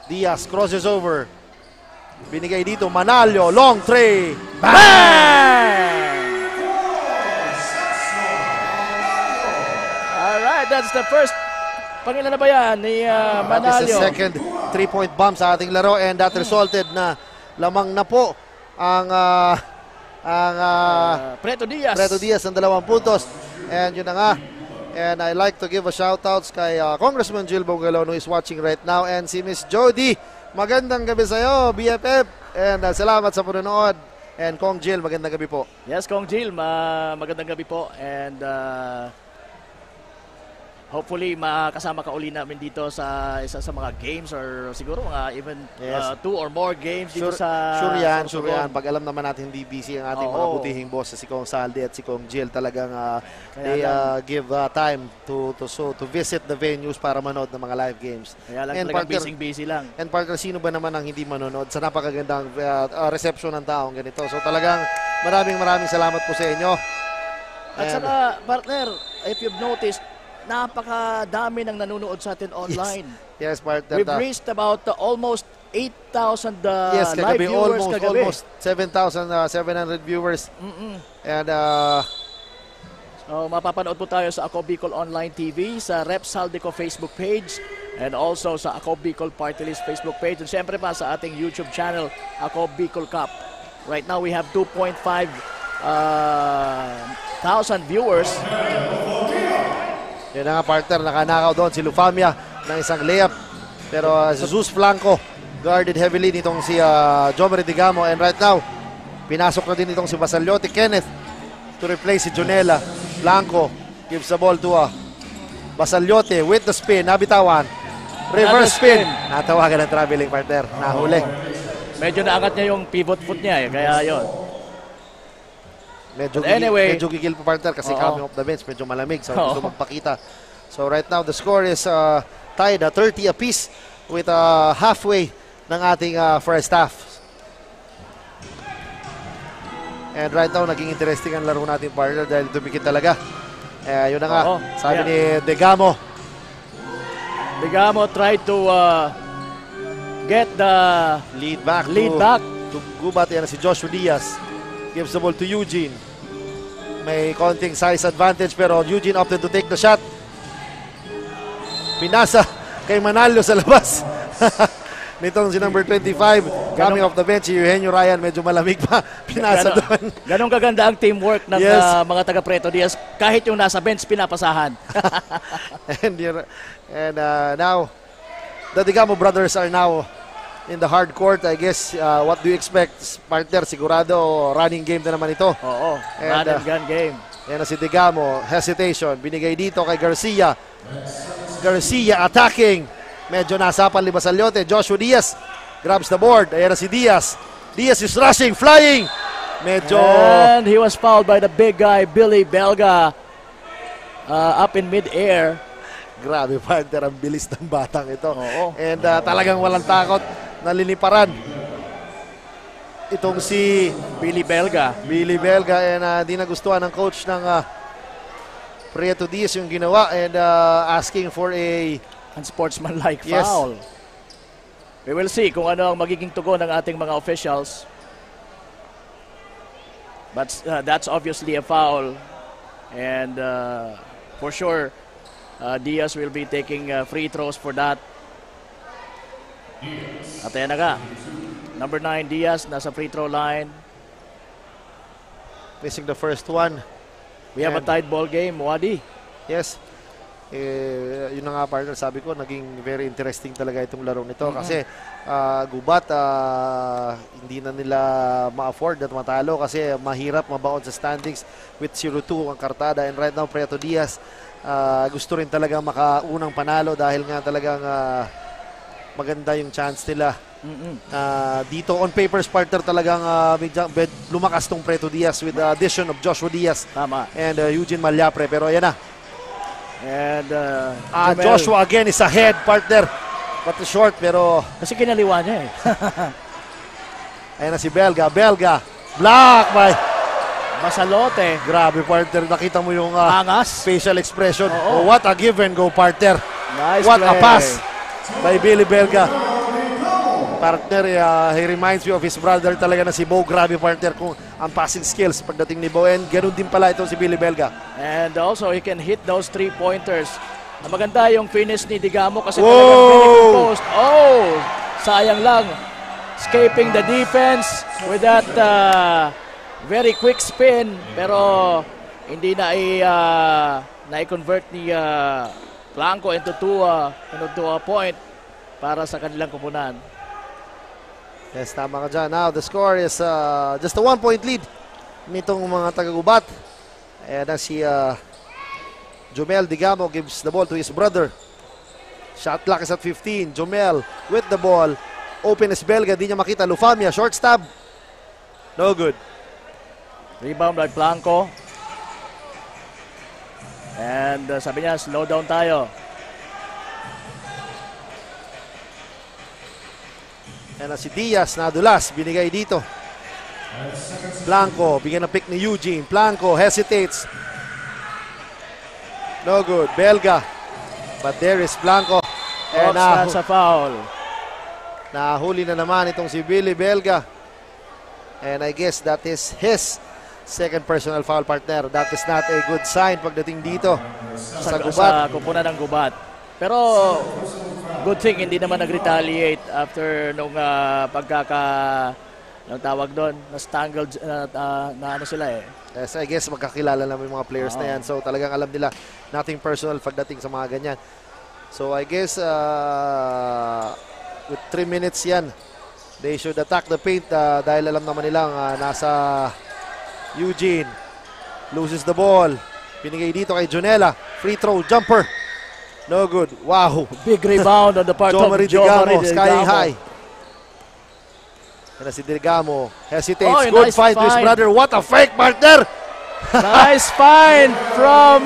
Diaz crosses over. Binigay dito, Manalio, long three. Bang! Alright, that's the first. Pangilan na ba yan ni That is Manalio? the second 3-point bomb sa ating laro and that resulted na lamang na po ang Prieto Diaz. Prieto Diaz ng 2 puntos. And yun na nga. And I like to give a shout outs kay Congressman Jill Bongalon who is watching right now and si Miss Jody. Magandang gabi sa'yo, BFF. And salamat sa panonood. And Kong Jill, magandang gabi po. Yes, Kong Jill, magandang gabi po. And hopefully makasama ka uli namin dito sa isa sa mga games or siguro mga even 2 or more games dito sa Sure yan. Sorsogon. Pag alam naman natin hindi busy ang ating mga butihing boss si Kong Saldi at si Kong Jill, talagang they give time to visit the venues para manood ng mga live games. Kaya lang And talagang busy lang. And partner, sino ba naman ang hindi manonood sa napakagandang reception ng taong ganito? So talagang maraming salamat po sa inyo. At saka, partner, if you've noticed, napakadami ng nanonood sa atin online. Yes, partner. We've reached about almost 8,000 yes, live kagabi, viewers kagabi. almost 7,700 viewers. And Mapapanood po tayo sa Ako Bicol Online TV, sa Rep Saldico Facebook page, and also sa Ako Bicol Party List Facebook page, and syempre pa sa ating YouTube channel, Ako Bicol Cup. Right now we have 2.5 thousand viewers. Yan na nga, partner, nakanakaw doon si Lufamia ng isang layup. Pero Jesus Blanco guarded heavily nitong si Jomari Digamo, and right now pinasok na din itong si Basaliote Kenneth to replace si Jonela. Blanco gives the ball to Basaliote with the spin, nabitawan, reverse spin, natawagan ng traveling partner, nahuli. Medyo naangat niya yung pivot foot niya kaya yon. Medyo gigil po partner kasi coming off the bench, medyo malamig, so gusto magpakita. So right now the score is tied at 30 apiece with halfway ng ating first half. And right now, naging interesting ang laro natin, partner, dahil tumikit talaga. Yun na nga, sabi ni Digamo. Digamo tried to get the Lead back to Gubat. Yan na si Joshua Diaz. Gives the ball to Eugene. May konting size advantage, pero Eugene opted to take the shot. Pinasa kay Manalo sa labas. Nitong si number 25, coming off the bench, si Eugenio Ryan, medyo malamig pa, pinasa doon. Ganong kaganda ang teamwork ng mga taga Preto Diaz. Kahit yung nasa bench, pinapasahan. and now, the Digamo brothers are now in the hard court. I guess, what do you expect, partner? Sigurado, running game na naman ito. Oo, run and gun game. Yan na si Digamo, hesitation, binigay dito kay Garcia. Garcia attacking. Medyo nasapan ni Basaliote. Joshua Diaz grabs the board. Ayan na si Diaz. Diaz is rushing, flying. Medyo... And he was fouled by the big guy, Billy Belga, up in mid-air. Grabe, partner, ang bilis ng batang ito. Oo. And talagang walang takot na liniparan itong si Billy Belga. Billy Belga. And di nagustuhan ng coach ng Prieto Diaz yung ginawa, and asking for a unsportsmanlike foul. We will see kung ano ang magiging tugon ng ating mga officials. But that's obviously a foul. And for sure, Diaz will be taking free throws for that. At ayan na nga. Number 9, Diaz, nasa free throw line. Missing the first one. We have a tied ball game, Wadi. Yes. Yun na nga, partner, sabi ko, naging very interesting talaga itong laro nito. Kasi Gubat, hindi na nila ma-afford at matalo kasi mahirap mabaon sa standings with 0-2 ang kartada. And right now, Prieto Diaz gusto rin talaga makaunang panalo dahil nga talagang maganda yung chance nila. Dito on papers, partner, talagang lumakas tong Prieto Diaz with the addition of Joshua Diaz. Tama. And Eugene Malyapre. Pero ayan na. And Joshua again is ahead, partner. But short, pero... Kasi kinaliwa niya Ayan na si Belga. Belga. Block by... Basalote. Grabe, partner. Nakita mo yung angas. facial expression. Oh, what a give and go, partner. Nice what play. A pass by Billy Belga. Partner, he reminds me of his brother talaga na si Bo. Grabe, partner, kung ang passing skills pagdating ni Bo. And ganun din pala ito si Billy Belga. And also, he can hit those 3-pointers. Maganda yung finish ni Digamo kasi talagang very good post. Oh! Sayang lang. Escaping the defense with that very quick spin. Pero hindi na i-convert ni Blanco into a point para sa kanilang kupunan. Yes, tama ka dyan. Now, the score is just a 1-point lead nitong mga taga-Gubat. Ayan na si Jomel Digamo gives the ball to his brother. Shot clock is at 15. Jomel with the ball. Open is Belga. Di niya makita. Lufamia, short stab. No good. Rebound by Blanco. And sabi niya, slow down tayo. Yan na si Diaz, nadulas, binigay dito. Blanco, bigyan na pick ni Eugene. Blanco hesitates. No good. Belga. But there is Blanco. And sa foul. Nahuli na naman itong si Billy Belga. And I guess that is his Second personal foul, partner. That is not a good sign pagdating dito sa Sa gubat. kupunan ng gubat. Pero good thing hindi naman nag-retaliate after nung anong tawag doon, na-strangled na ano sila eh. Yes, I guess magkakilala naman yung mga players na yan. So talagang alam nila nothing personal pagdating sa mga ganyan. So I guess with 3 minutes yan, they should attack the paint dahil alam naman nilang nasa Eugene. Loses the ball. Pinigay dito kay Jonella. Free throw, jumper. No good. Wow. Big rebound on the part of Jomari Digamo, skying high. Yan na si Digamo. Hesitates. Oh, Good nice fight to his find. brother. What a fake, partner! Nice find from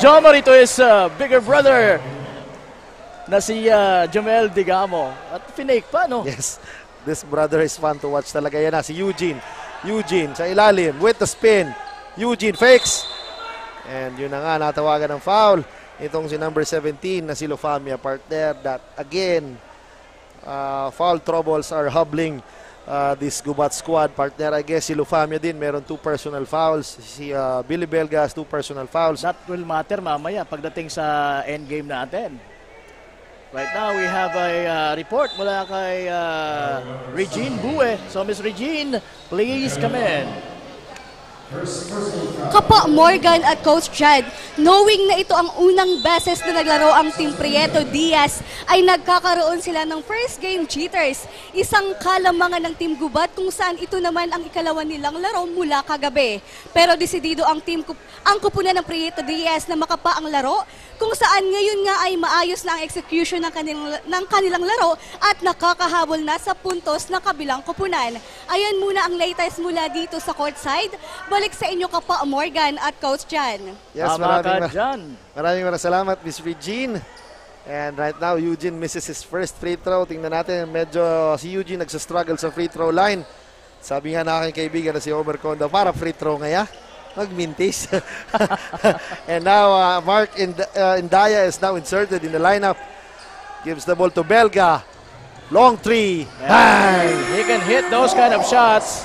Jomari to his bigger brother na si Jomel Digamo. At finake pa, no? Yes. This brother is fun to watch talaga. Yan na si Eugene. Eugene sa ilalim with the spin. Eugene fakes. And yun na nga, natawagan ng foul. Itong si number 17 na si Lofamia, partner. That again, foul troubles are hobbling this Gubat squad, partner. I guess si Lofamia din meron 2 personal fouls. Si Billy Belga has 2 personal fouls. That will matter mamaya pagdating sa endgame natin. Right now, we have a report mula kay Regine Bue. So, Miss Regine, please come in. Kapa Morgan at Coach Chad, knowing na ito ang unang beses na naglaro ang Team Prieto Diaz, ay nagkakaroon sila ng first game cheaters. Isang kalamangan ng Team Gubat kung saan ito naman ang ikalawa nilang laro mula kagabi. Pero desidido ang kupunan ng Prieto Diaz na makapa ang laro, kung saan ngayon nga ay maayos na ang execution ng kanilang laro at nakakahabol na sa puntos ng kabilang kupunan. Ayan muna ang latest mula dito sa courtside. Balik sa inyo Kapa Morgan at Coach Jan. Yes, Tama ka dyan. maraming salamat, Miss Regine. And right now, Eugene misses his first free throw. Tingnan natin, medyo si Eugene nagsastruggle sa free throw line. Sabi nga na aking kaibigan na si Homer Condo, para free throw ngaya, magmintis. And now, Mark Indaya is now inserted in the lineup. Gives the ball to Belga. Long three. Bang! He can hit those kind of shots.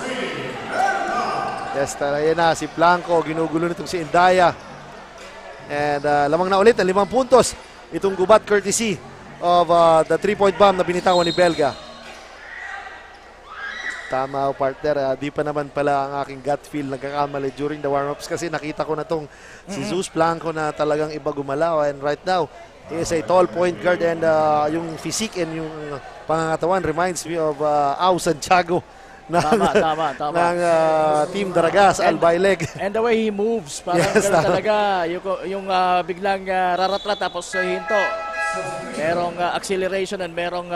Yes, yan na, si Blanco, ginugulo nitong si Indaya. And lamang na ulit ang 5 puntos. Itong Gubat courtesy of the 3-point bomb na binitawan ni Belga. Tama, partner. Di pa naman pala ang aking gut feel nagkakamali during the warm-ups kasi nakita ko na tong si Zeus Blanco na talagang iba gumalaw. And right now, he is a tall point guard and yung physique and yung pangangatawan reminds me of Au Santiago. Tama. Ng Team Daragas, Albay-Leg. And the way he moves, parang Yes, gano'n talaga. Yung biglang raratrat tapos hinto. Merong acceleration and merong...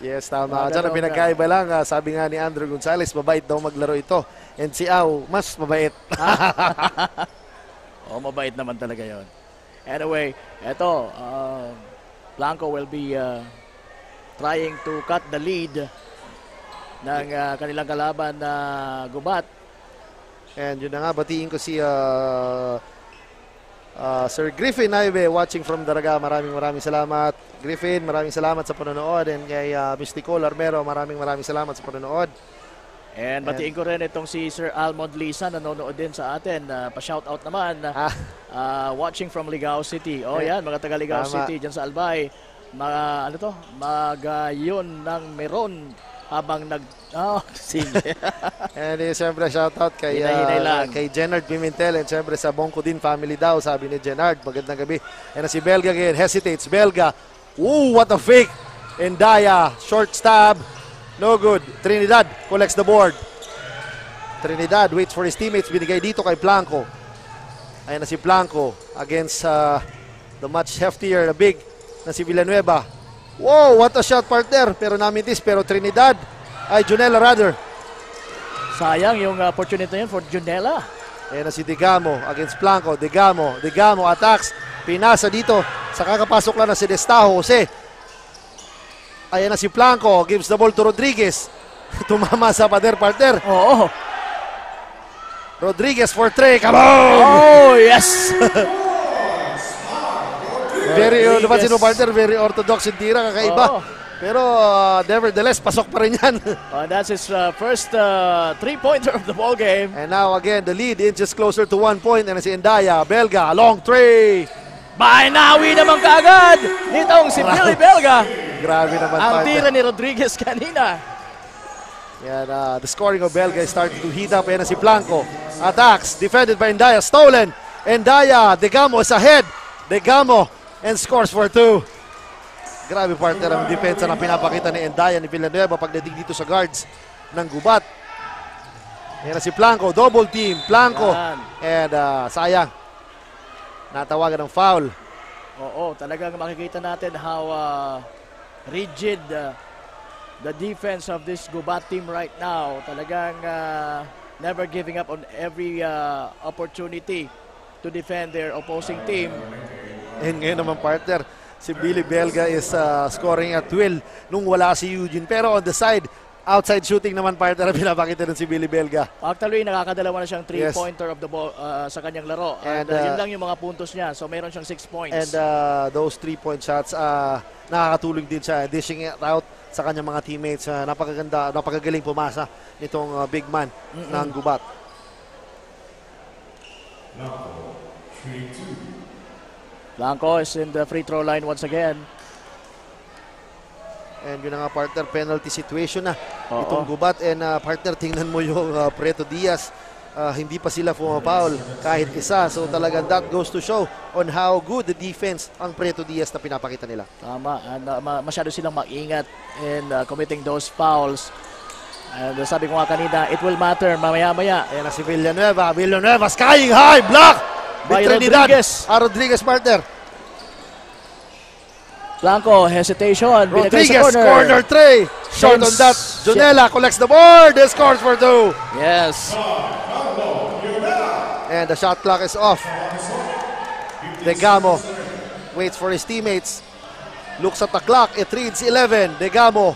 Yes, tama. Diyan ang pinagkaiba lang. Sabi nga ni Andrew Gonzalez, mabait daw maglaro ito. And si Au, mas mabait. Mabait naman talaga yon. Anyway, eto, Blanco will be trying to cut the lead ng kanilang kalaban na Gubat. And yun na nga, batiin ko si Sir Griffin Naive watching from Daraga. Maraming salamat. Griffin, maraming salamat sa panonood. And kay Miss Nicole Armero, maraming salamat sa panonood. And batiin ko rin itong si Sir Almond Lisa, nanonood din sa atin. Pa-shoutout naman. Watching from Ligao City. Yan, mga taga Ligao City dyan sa Albay. Magayon ng meron habang sige. And siyempre shoutout kay Jenard Pimentel and siyempre sa Bongko din family daw, sabi ni Jenard. Magandang gabi. And si Belga again, hesitates. Belga, what a fake. Indaya, short stab. No good. Trinidad collects the board. Trinidad waits for his teammates. Binigay dito kay Blanco. Ayan na si Blanco against the much heftier, the big na si Villanueva. Wow, what a shot, partner. Pero namintis, pero Trinidad. Junella rather. Sayang yung opportunity na yun for Junella. Ayan na si Digamo against Blanco. Digamo attacks. Pinasa dito. Sa kakapasok lang na si Destajo Jose. Ayan na si Blanco. Gives the ball to Rodriguez. Tumama sa pader, partner. Oo. Rodriguez for 3. Come on! Oh, yes! Very orthodox yung tira, kakaiba. Pero nevertheless, pasok pa rin yan. That's his first three-pointer of the ball game. And now again, the lead inches closer to 1 point. And si Endaya, Belga, long three. Bainawi naman kaagad nitong si Billy Belga. Grabe naman. Ang partner. tira ni Rodriguez kanina. Yan, the scoring of Belga is starting to heat up. Yan na si Blanco. Attacks, defended by Endaya, stolen. Endaya, Degamo is ahead. Degamo, and scores for 2. Grabe partner ang depensa na pinapakita ni Endaya ni Villanueva pagdating dito sa guards ng Gubat. Yan na si Blanco, double team. Blanco, Yan. and sayang. Natawagan ng foul. Oo, talagang makikita natin how rigid the defense of this Gubat team right now. Talagang never giving up on every opportunity to defend their opposing team. And ngayon naman partner, si Billy Belga is scoring at will nung wala si Eugene. Pero on the side, outside shooting naman partner na pinapakita nun si Billy Belga. Actually, nakakadalawa na siyang Yes. three-pointer of the ball sa kanyang laro. And, And yun lang yung mga puntos niya. So, meron siyang 6 points. And those 3-point shots, nakakatulong din siya, dishing it out sa kanyang mga teammates. Napakaganda, napakagaling pumasa nitong big man ng Gubat. Blanco is in the free throw line once again. And yun na nga partner, penalty situation na Oo. itong Gubat. And partner, tingnan mo yung Preto Diaz. Hindi pa sila pumapaul kahit isa. So talagang that goes to show on how good the defense ang Preto Diaz na pinapakita nila. Tama. And masyado silang maingat in committing those fouls. And sabi ko nga kanina, it will matter mamaya-maya. Ayan na si Villanueva. Villanueva skying high, block! By Trinidad. Rodriguez. Rodriguez partner. Blanco, hesitation. Binigay sa Rodriguez, corner. corner three. Short on that. Jonella collects the board. They scores for 2. Yes. And the shot clock is off. Degamo waits for his teammates. Looks at the clock. It reads 11. Degamo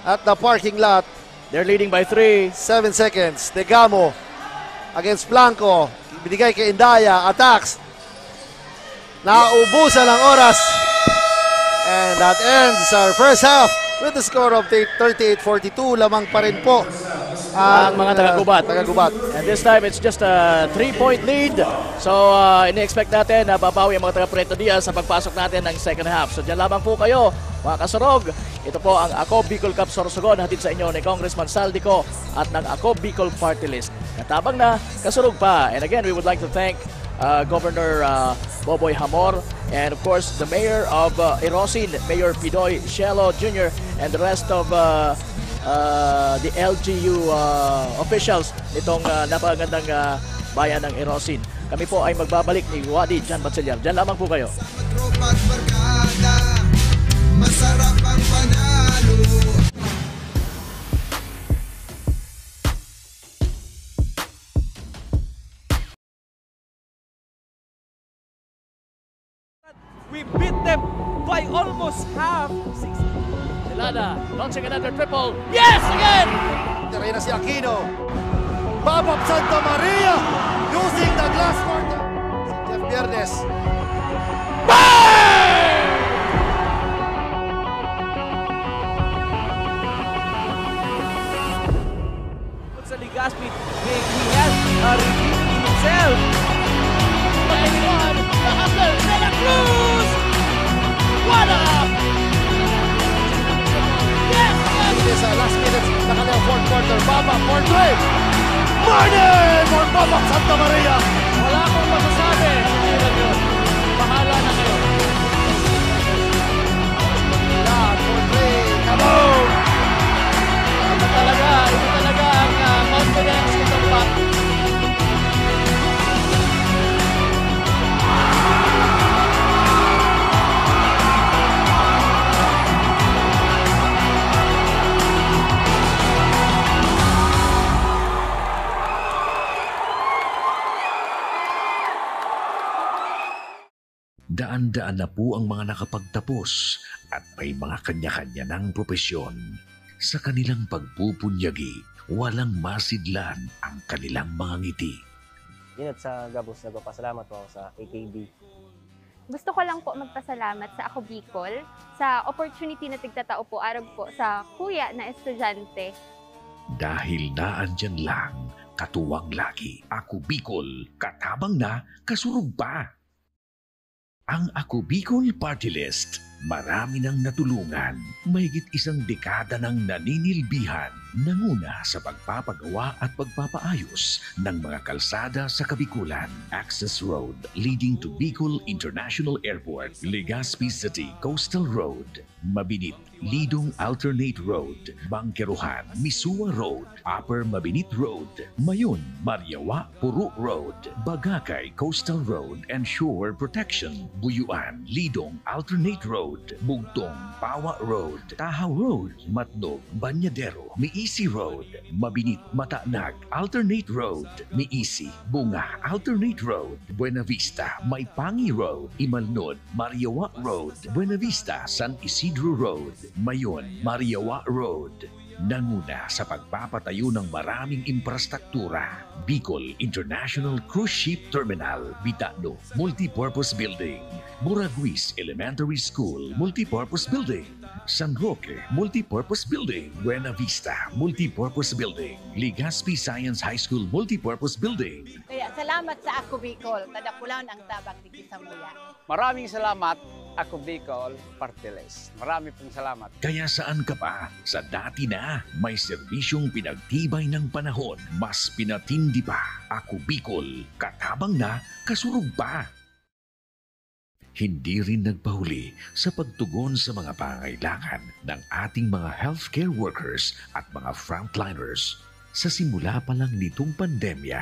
at the parking lot. They're leading by 3. 7 seconds. Degamo against Blanco. Binigay kay Endaya. Attacks. Naubusan ang oras. And that ends our first half with the score of 38-42. Lamang pa rin po Ang mga taga-Gubat. Taga-Gubat. And this time, it's just a 3-point lead. So, ini-expect natin na babawi ang mga taga-Preto Diaz sa pagpasok natin ng second half. So, dyan lamang po kayo, mga kasurog. Ito po ang Ako Bicol Cup Sorsogon, hatid sa inyo ni Congressman Saldico at ng Ako Bicol Party List. Katabang na, kasurog pa. And again, we would like to thank Governor Boboy Hamor, and of course the Mayor of Irosin, Mayor Pidoy Shelo Jr., and the rest of the LGU officials nitong napakagandang bayan ng Irosin. Kami po ay magbabalik ni Wadi Jan Batsillar. Diyan lamang po kayo. Tropa't barkada, masarap ang panalo. We beat them by almost half. Silada launching another triple. Yes, again! Tira na si Aquino. Babab Santa Maria using the glass court. Si Jeff Viernes. Sa Ligaspi, he has redeemed himself. The hustler, Santa Cruz! What up? Yes! It is last minutes na kanilang fourth quarter. Babab for 3. Martin for Babab Santa Maria. Wala akong masasabi. Bahala na kayo. Lahat for 3. Kaboom! Ito talaga ang confidence nitong bat. Daan-daan na po ang mga nakapagtapos at may mga kanya-kanya ng propesyon. Sa kanilang pagpupunyagi, walang masidlan ang kanilang mga ngiti. Ingat sa Gabos, nagpapasalamat po ako sa AKB. Gusto ko lang po magpasalamat sa Ako Bicol sa opportunity na tigtatao po arag po sa kuya na estudyante. Dahil naandyan lang, katuwang lagi, Ako Bicol, katabang na, kasurug pa. Ang Ako Bicol Party List, marami nang natulungan, mahigit isang dekada nang naninilbihan, nanguna sa pagpapagawa at pagpapaayos ng mga kalsada sa Kabikulan. Access Road leading to Bicol International Airport, Legazpi City Coastal Road, Mabinit, Lidong Alternate Road, Bangkeruhan, Misua Road, Upper Mabinit Road, Mayon, Mariawa, Puro Road, Bagakay Coastal Road and Shore Protection, Buyuan, Lidong Alternate Road, Bugtong, Pawa Road, Tahaw Road, Matnog, Banyadero, Miisi Road, Mabinit, Matanag, Alternate Road, Miisi, Bunga, Alternate Road, Buena Vista, Maipangi Road, Imalnod, Mariawa Road, Buena Vista, San Isidro Road, Mayon, Mariawa Road. Nanguna sa pagpapatayo ng maraming infrastruktura. Bicol International Cruise Ship Terminal, Bitano, Multipurpose Building, Buraguis Elementary School, Multipurpose Building, San Roque, Multipurpose Building, Buena Vista, Multipurpose Building, Legazpi Science High School, Multipurpose Building. Kaya salamat sa Ako Bicol, tadakulan ang tabang di Kisamuya. Maraming salamat, Ako Bicol Party List. Marami pong salamat. Kaya saan ka pa? Sa dati na, may serbisyong pinagtibay ng panahon, mas pinatindi pa. Ako Bicol, katabang na, kasurug pa. Hindi rin nagpahuli sa pagtugon sa mga pangailangan ng ating mga healthcare workers at mga frontliners. Sa simula pa lang nitong pandemya,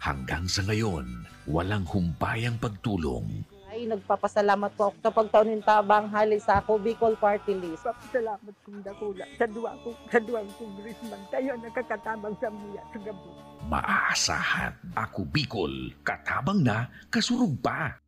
hanggang sa ngayon, walang humpayang pagtulong. Ay, nagpapasalamat po ako sa pagtaunin tabang hali sa Ako Bicol Party List. Papasalamat kong dakula sa duwang congressman. Tayo nakakatabang sa muya sa gabi. Maaasahan, Ako Bicol, katabang na, kasurug pa.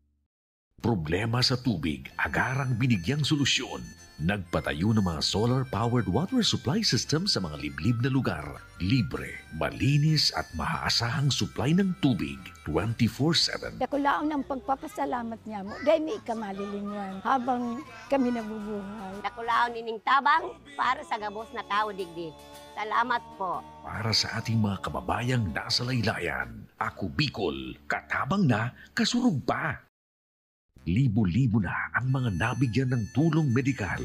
Problema sa tubig, agarang binigyang solusyon. Nagpatayo ng mga solar-powered water supply system sa mga liblib na lugar. Libre, malinis at maaasahang supply ng tubig 24/7. Dakulaon ang pagpapasalamat niya mo. Dahil may ikamalilingan habang kami nabubuhay. Dakulaon nining tabang para sa gabos na tao digdi. Salamat po. Para sa ating mga kababayang nasa laylayan, Ako Bicol, katabang na, kasurug pa. Libo-libo na ang mga nabigyan ng tulong medikal.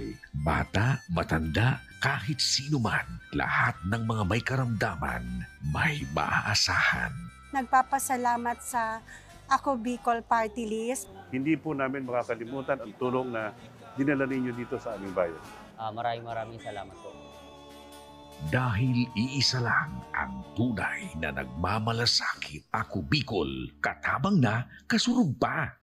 Bata, matanda, kahit sino man, lahat ng mga may karamdaman, may maaasahan. Nagpapasalamat sa Ako Bicol Party List. Hindi po namin makakalimutan ang tulong na dinala ninyo dito sa aming bayan. Maraming salamat po. Dahil iisa lang ang tunay na nagmamalasakit. Ako Bicol, katabang na, kasurug pa.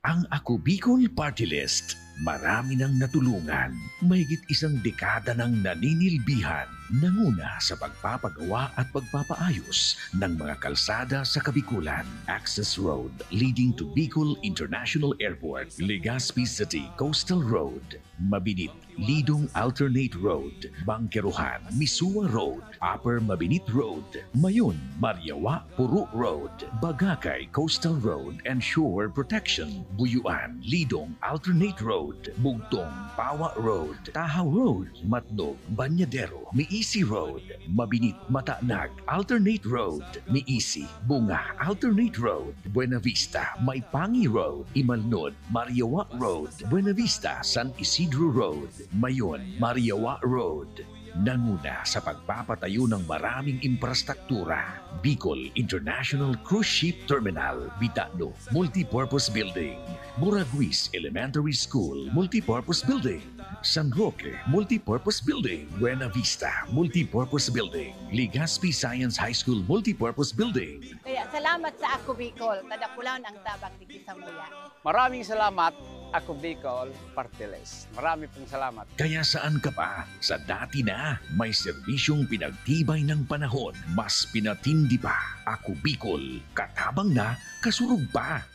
Ang Ako Bicol Party List, marami nang natulungan, mahigit isang dekada nang naninilbihan, nanguna sa pagpapagawa at pagpapaayos ng mga kalsada sa Kabikulan. Access Road leading to Bicol International Airport, Legazpi City Coastal Road, Mabinit, Lidong Alternate Road, Bangkeruhan, Misua Road, Upper Mabinit Road, Mayon, Mariawa, Puro Road, Bagakay Coastal Road and Shore Protection, Buyuan, Lidong Alternate Road, Bugtong, Pawa Road, Tahaw Road, Matnog, Banyadero, Miisi Road, Mabinit, Matanag, Alternate Road, Miisi, Bunga, Alternate Road, Buena Vista, Maipangi Road, Imalnod, Mariawa Road, Buena Vista, San Isidro Road, Mayon, Mariawa Road. Nanguna sa pagpapatayo ng maraming infrastruktura. Bicol International Cruise Ship Terminal, Bitano, Multipurpose Building, Buraguis Elementary School, Multipurpose Building, San Roque, Multipurpose Building, Buena Vista, Multipurpose Building, Legazpi Science High School, Multipurpose Building. Kaya salamat sa Ako Bicol, tadakulan ang tabang di Kisamuya. Maraming salamat, Ako Bicol Party List. Marami pong salamat. Kaya saan ka pa? Sa dati na, may serbisyong pinagtibay ng panahon, mas pinatindi pa. Ako Bicol, katabang na, kasurug pa.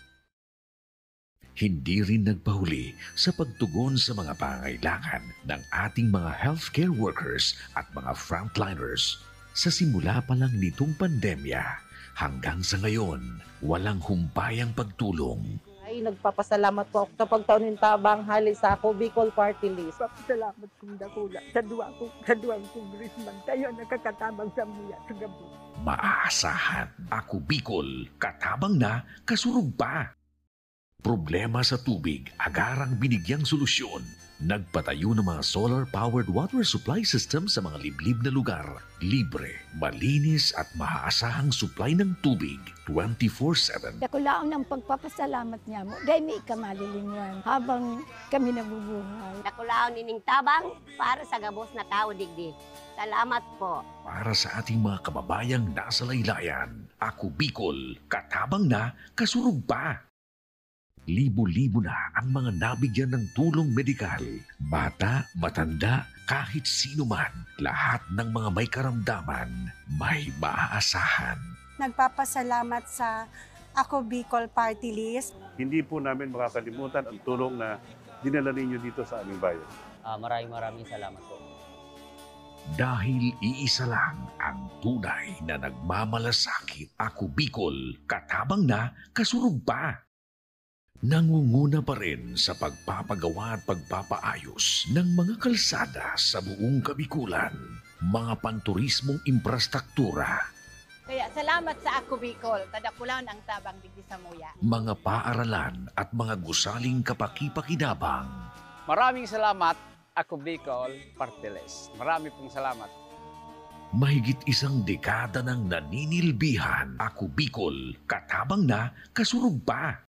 Hindi rin nagpahuli sa pagtugon sa mga pangailangan ng ating mga healthcare workers at mga frontliners. Sa simula pa lang nitong pandemya, Hanggang sa ngayon, walang humpayang pagtulong. Ay, nagpapasalamat po ako sa pagtaunin tabang hali sa ako Bicol Party List. Salamat kong dakula sa duwang congressman. Tayo nakakatabang sa muya sa gabi. Maaasahan, Ako Bicol, katabang na, kasurug pa. Problema sa tubig, agarang binigyang solusyon. Nagpatayo ng mga solar-powered water supply system sa mga liblib na lugar. Libre, malinis at maaasahang supply ng tubig 24/7. Dakulaon ang pagpapasalamat niya mo. Dahil may ikamalilingan habang kami nabubuhay. Dakulaon nining tabang para sa gabos na tao digdi. Salamat po. Para sa ating mga kababayang nasa laylayan, Ako Bicol, katabang na, kasurug pa. Libo-libo na ang mga nabigyan ng tulong medikal. Bata, matanda, kahit sino man, lahat ng mga may karamdaman, may maaasahan. Nagpapasalamat sa Ako Bicol Party List. Hindi po namin makakalimutan ang tulong na dinala ninyo dito sa aming bayan. Maraming salamat po. Dahil iisa lang ang tunay na nagmamalasakit. Ako Bicol, katabang na, kasurug pa. Nangunguna pa rin sa pagpapagawa at pagpapaayos ng mga kalsada sa buong Kabikulan, mga panturismong infrastruktura, kaya salamat sa Ako Bicol, tadakulan ang tabang digdi sa muya. mga paaralan at mga gusaling kapaki-pakinabang. Maraming salamat, Ako Bicol Party List. Marami pong salamat. Mahigit isang dekada ng naninilbihan. Ako Bicol, katabang na, kasurug pa.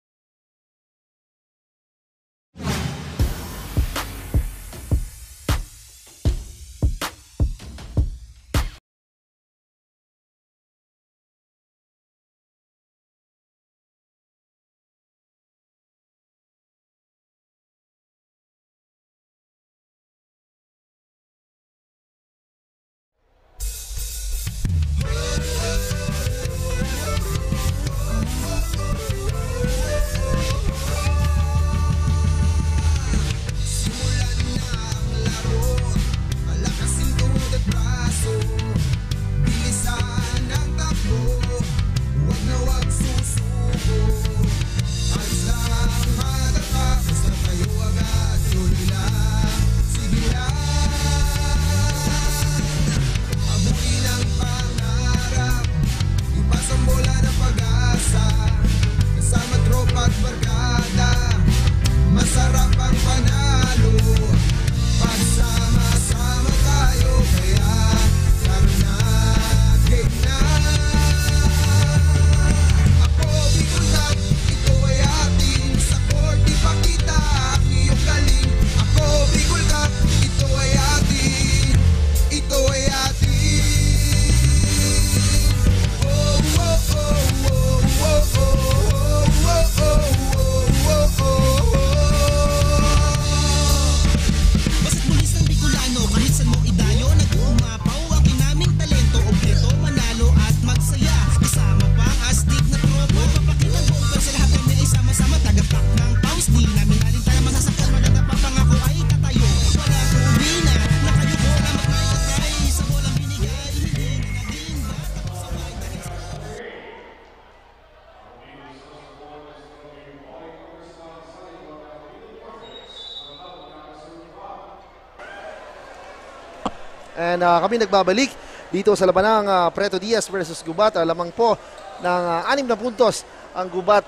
And kami nagbabalik dito sa labanang Preto Diaz versus Gubat. Lamang po ng 6 na puntos ang Gubat.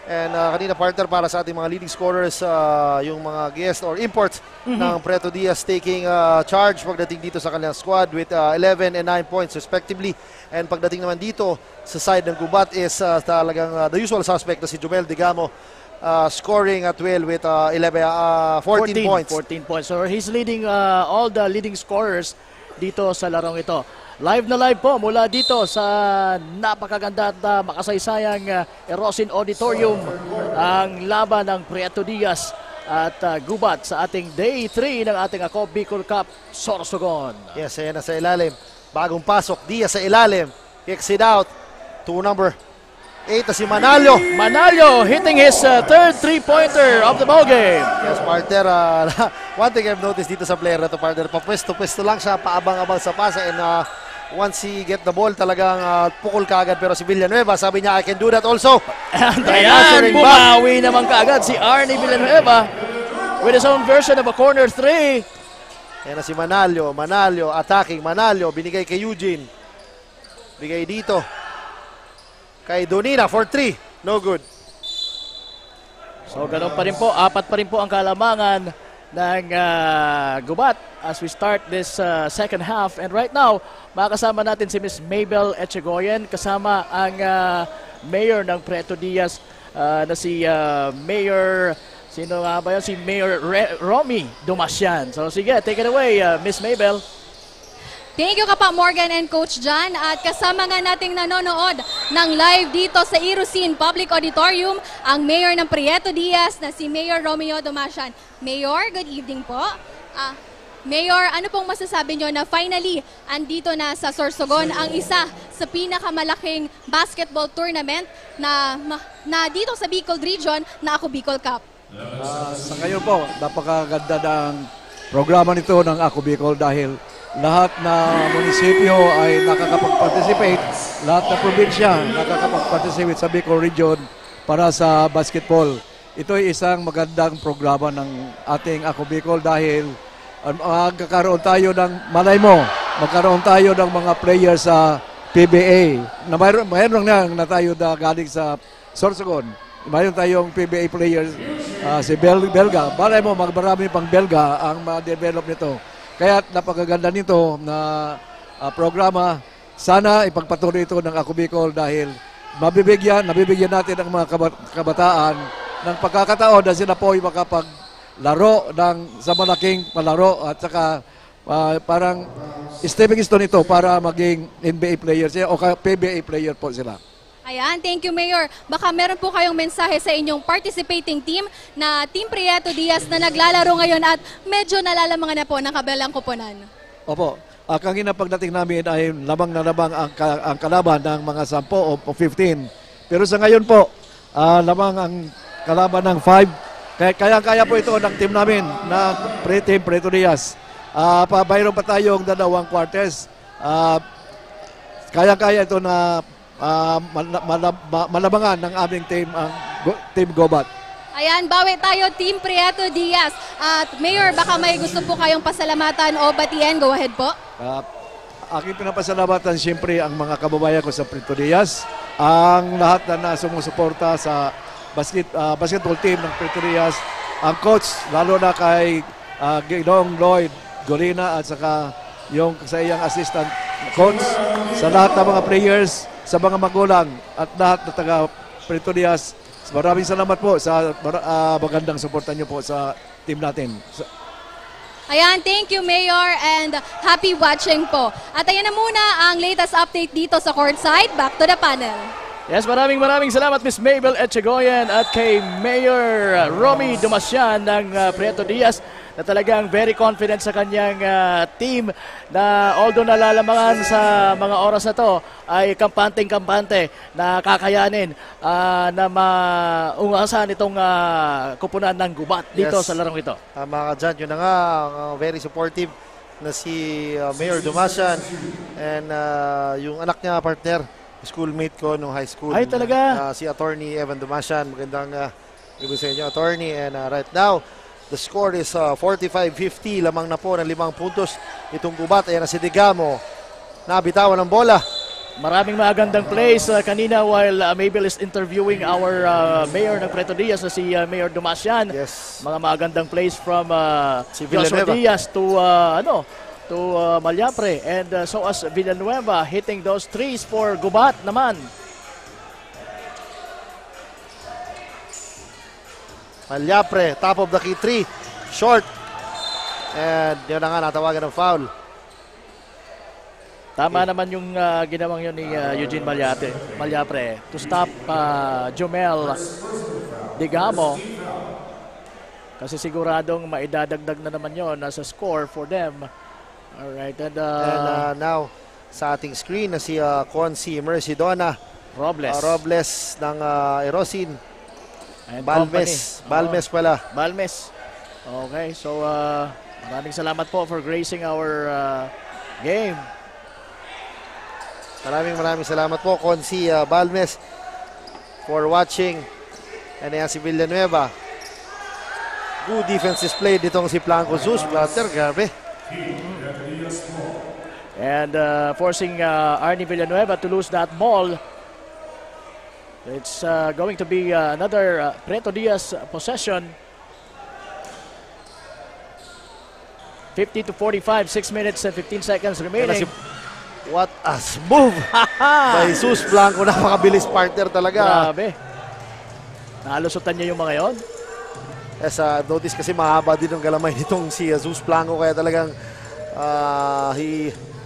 And kanina partner para sa ating mga leading scorers, yung mga guest or imports ng Preto Diaz taking charge pagdating dito sa kanilang squad with 11 and 9 points respectively. And pagdating naman dito sa side ng Gubat is talagang the usual suspect na si Jomel Digamo. Scoring at well with 14 points. 14 points. So he's leading all the leading scorers dito sa larong ito. Live na live po mula dito sa napakaganda at makasaysayang Erosin Auditorium ang laban ng Preto Diaz at Gubat sa ating Day 3 ng ating Ako Bicol Cup Sorsogon. Yes, ayan na sa ilalim. Bagong pasok, Diaz sa ilalim. Kicks it out to number 8 na si Manalo. Manalo hitting his third three-pointer of the ballgame. Yes, partner. One thing I've noticed dito sa player na to, partner, papwesto-pwesto lang siya, paabang-abang sa pasa and once he get the ball, talagang pukol kaagad. Pero si Villanueva, sabi niya, I can do that also. Ayan, bumawi naman kaagad si Arnie Villanueva with his own version of a corner 3. Ayan na si Manalio. Manalio, attacking. Manalio, binigay kay Eugene. Bigay dito. Kay Donina for 3. No good. So ganun pa rin po, 4 pa rin po ang kalamangan ng Gubat as we start this second half. And right now, makakasama natin si Miss Mabel Echegoyen, kasama ang mayor ng Preto Diaz na si Mayor, sino nga ba yun? Si Mayor Romy Dumasian. So sige, take it away, Miss Mabel. Thank you Kapa Morgan and Coach John, at kasama nga nating nanonood ng live dito sa Irusin Public Auditorium ang Mayor ng Prieto Diaz na si Mayor Romeo Dumasian. Mayor, good evening po. Mayor, ano pong masasabi nyo na finally andito na sa Sorsogon ang isa sa pinakamalaking basketball tournament na dito sa Bicol Region na Ako Bicol Cup? Sa ngayon po, napakaganda ng programa nito ng Ako Bicol dahil lahat na munisipyo ay nakakapag-participate, lahat na probinsya nakakapag-participate sa Bicol Region para sa basketball. Ito ay isang magandang programa ng ating Ako Bicol dahil magkakaroon tayo ng malay mo, magkaroon tayo ng mga players sa PBA. Na mayroon na tayo na galing sa Sorsogon. Mayroon tayong PBA players, si Belga. Malay mo, marami pang Belga ang ma-develop nito. Kaya napakaganda nito na programa. Sana ipagpatuloy ito ng Ako Bicol dahil nabibigyan natin ang mga kabataan ng pagkakataon na sila po ay makapaglaro sa malaking palaro at saka parang stepping stone ito para maging NBA players o PBA player po sila. Ayan, thank you Mayor. Baka meron po kayong mensahe sa inyong participating team na Team Prieto Diaz na naglalaro ngayon at medyo nalalamangan na po ng kabilang koponan. Opo, kanina pagdating namin ay lamang na lamang ang kalaban ng mga 10 o 15. Pero sa ngayon po, lamang ang kalaban ng 5. Kaya po ito ng team namin na Team Prieto Diaz. Mayroon pa tayong 2 quarters. Kaya ito na malabangan ng aming team, ang Team Gobat. Ayan, bawi tayo Team Prieto Diaz. At Mayor, baka may gusto po kayong pasalamatan o batian. Go ahead po. Aking pinapasalamatan siyempre ang mga kababayan ko sa Prieto Diaz, ang lahat na sumusuporta sa basketball team ng Prieto Diaz, ang coach, lalo na kay Ginoong Lloyd Golina at saka yung sa iyang assistant coach, sa lahat ng mga players, sa mga magulang at lahat na taga Prieto Diaz. Maraming salamat po sa magandang suporta niyo po sa team natin. Ayan, thank you Mayor and happy watching po. At ayan na muna ang latest update dito sa courtside. Back to the panel. Yes, maraming salamat Miss Mabel Echegoyen at kay Mayor Romy Dumasian ng Prieto Diaz na talagang very confident sa kanyang team na although nalalamangan sa mga oras na to ay kampante na kakayanin na maungasan itong kupunan ng Gubat dito sa larong ito. Tama ka dyan, yun na nga, very supportive na si Mayor Dumasian and yung anak niya partner, schoolmate ko nung high school. Ay talaga? Si Attorney Evan Dumasian, magandang gabi sa inyo Attorney, and right now the score is 45-50. Lamang na po ng 5 puntos itong Gubat. Ayan na si Digamo. Nabitawan ng bola. Maraming magandang plays kanina while Mabel is interviewing our mayor ng Prieto Diaz na si Mayor Dumasian. Yes. Mga magandang plays from si Joshua Diaz to Malyapre, and so as Villanueva hitting those threes for Gubat naman. Malyapre, top of the key 3, short. And yun na nga, natawagan ng foul. Tama naman yung ginawang yun ni Eugene Malyapre to stop Jomel Digamo. Kasi siguradong maidadagdag na naman yun sa score for them. Alright, and now, sa ating screen na si Consi Mercedona Robles ng Erosin. Balmes pala. Balmes. Okay, so maraming salamat po for gracing our game. Maraming salamat po, Consi Balmes, for watching. And yan si Villanueva. Good defense display ditong si Blanco Zeus. Brother, grabe. And forcing Arnie Villanueva to lose that ball. It's going to be another Preto Diaz possession. 50-45, 6 minutes and 15 seconds remaining. What a move by Zeus Blanco. Napakabilis partner talaga. Grabe. Nalusutan niya yung mga yon. Yes, notice kasi mahaba din ang galamay nitong si Zeus Blanco. Kaya talagang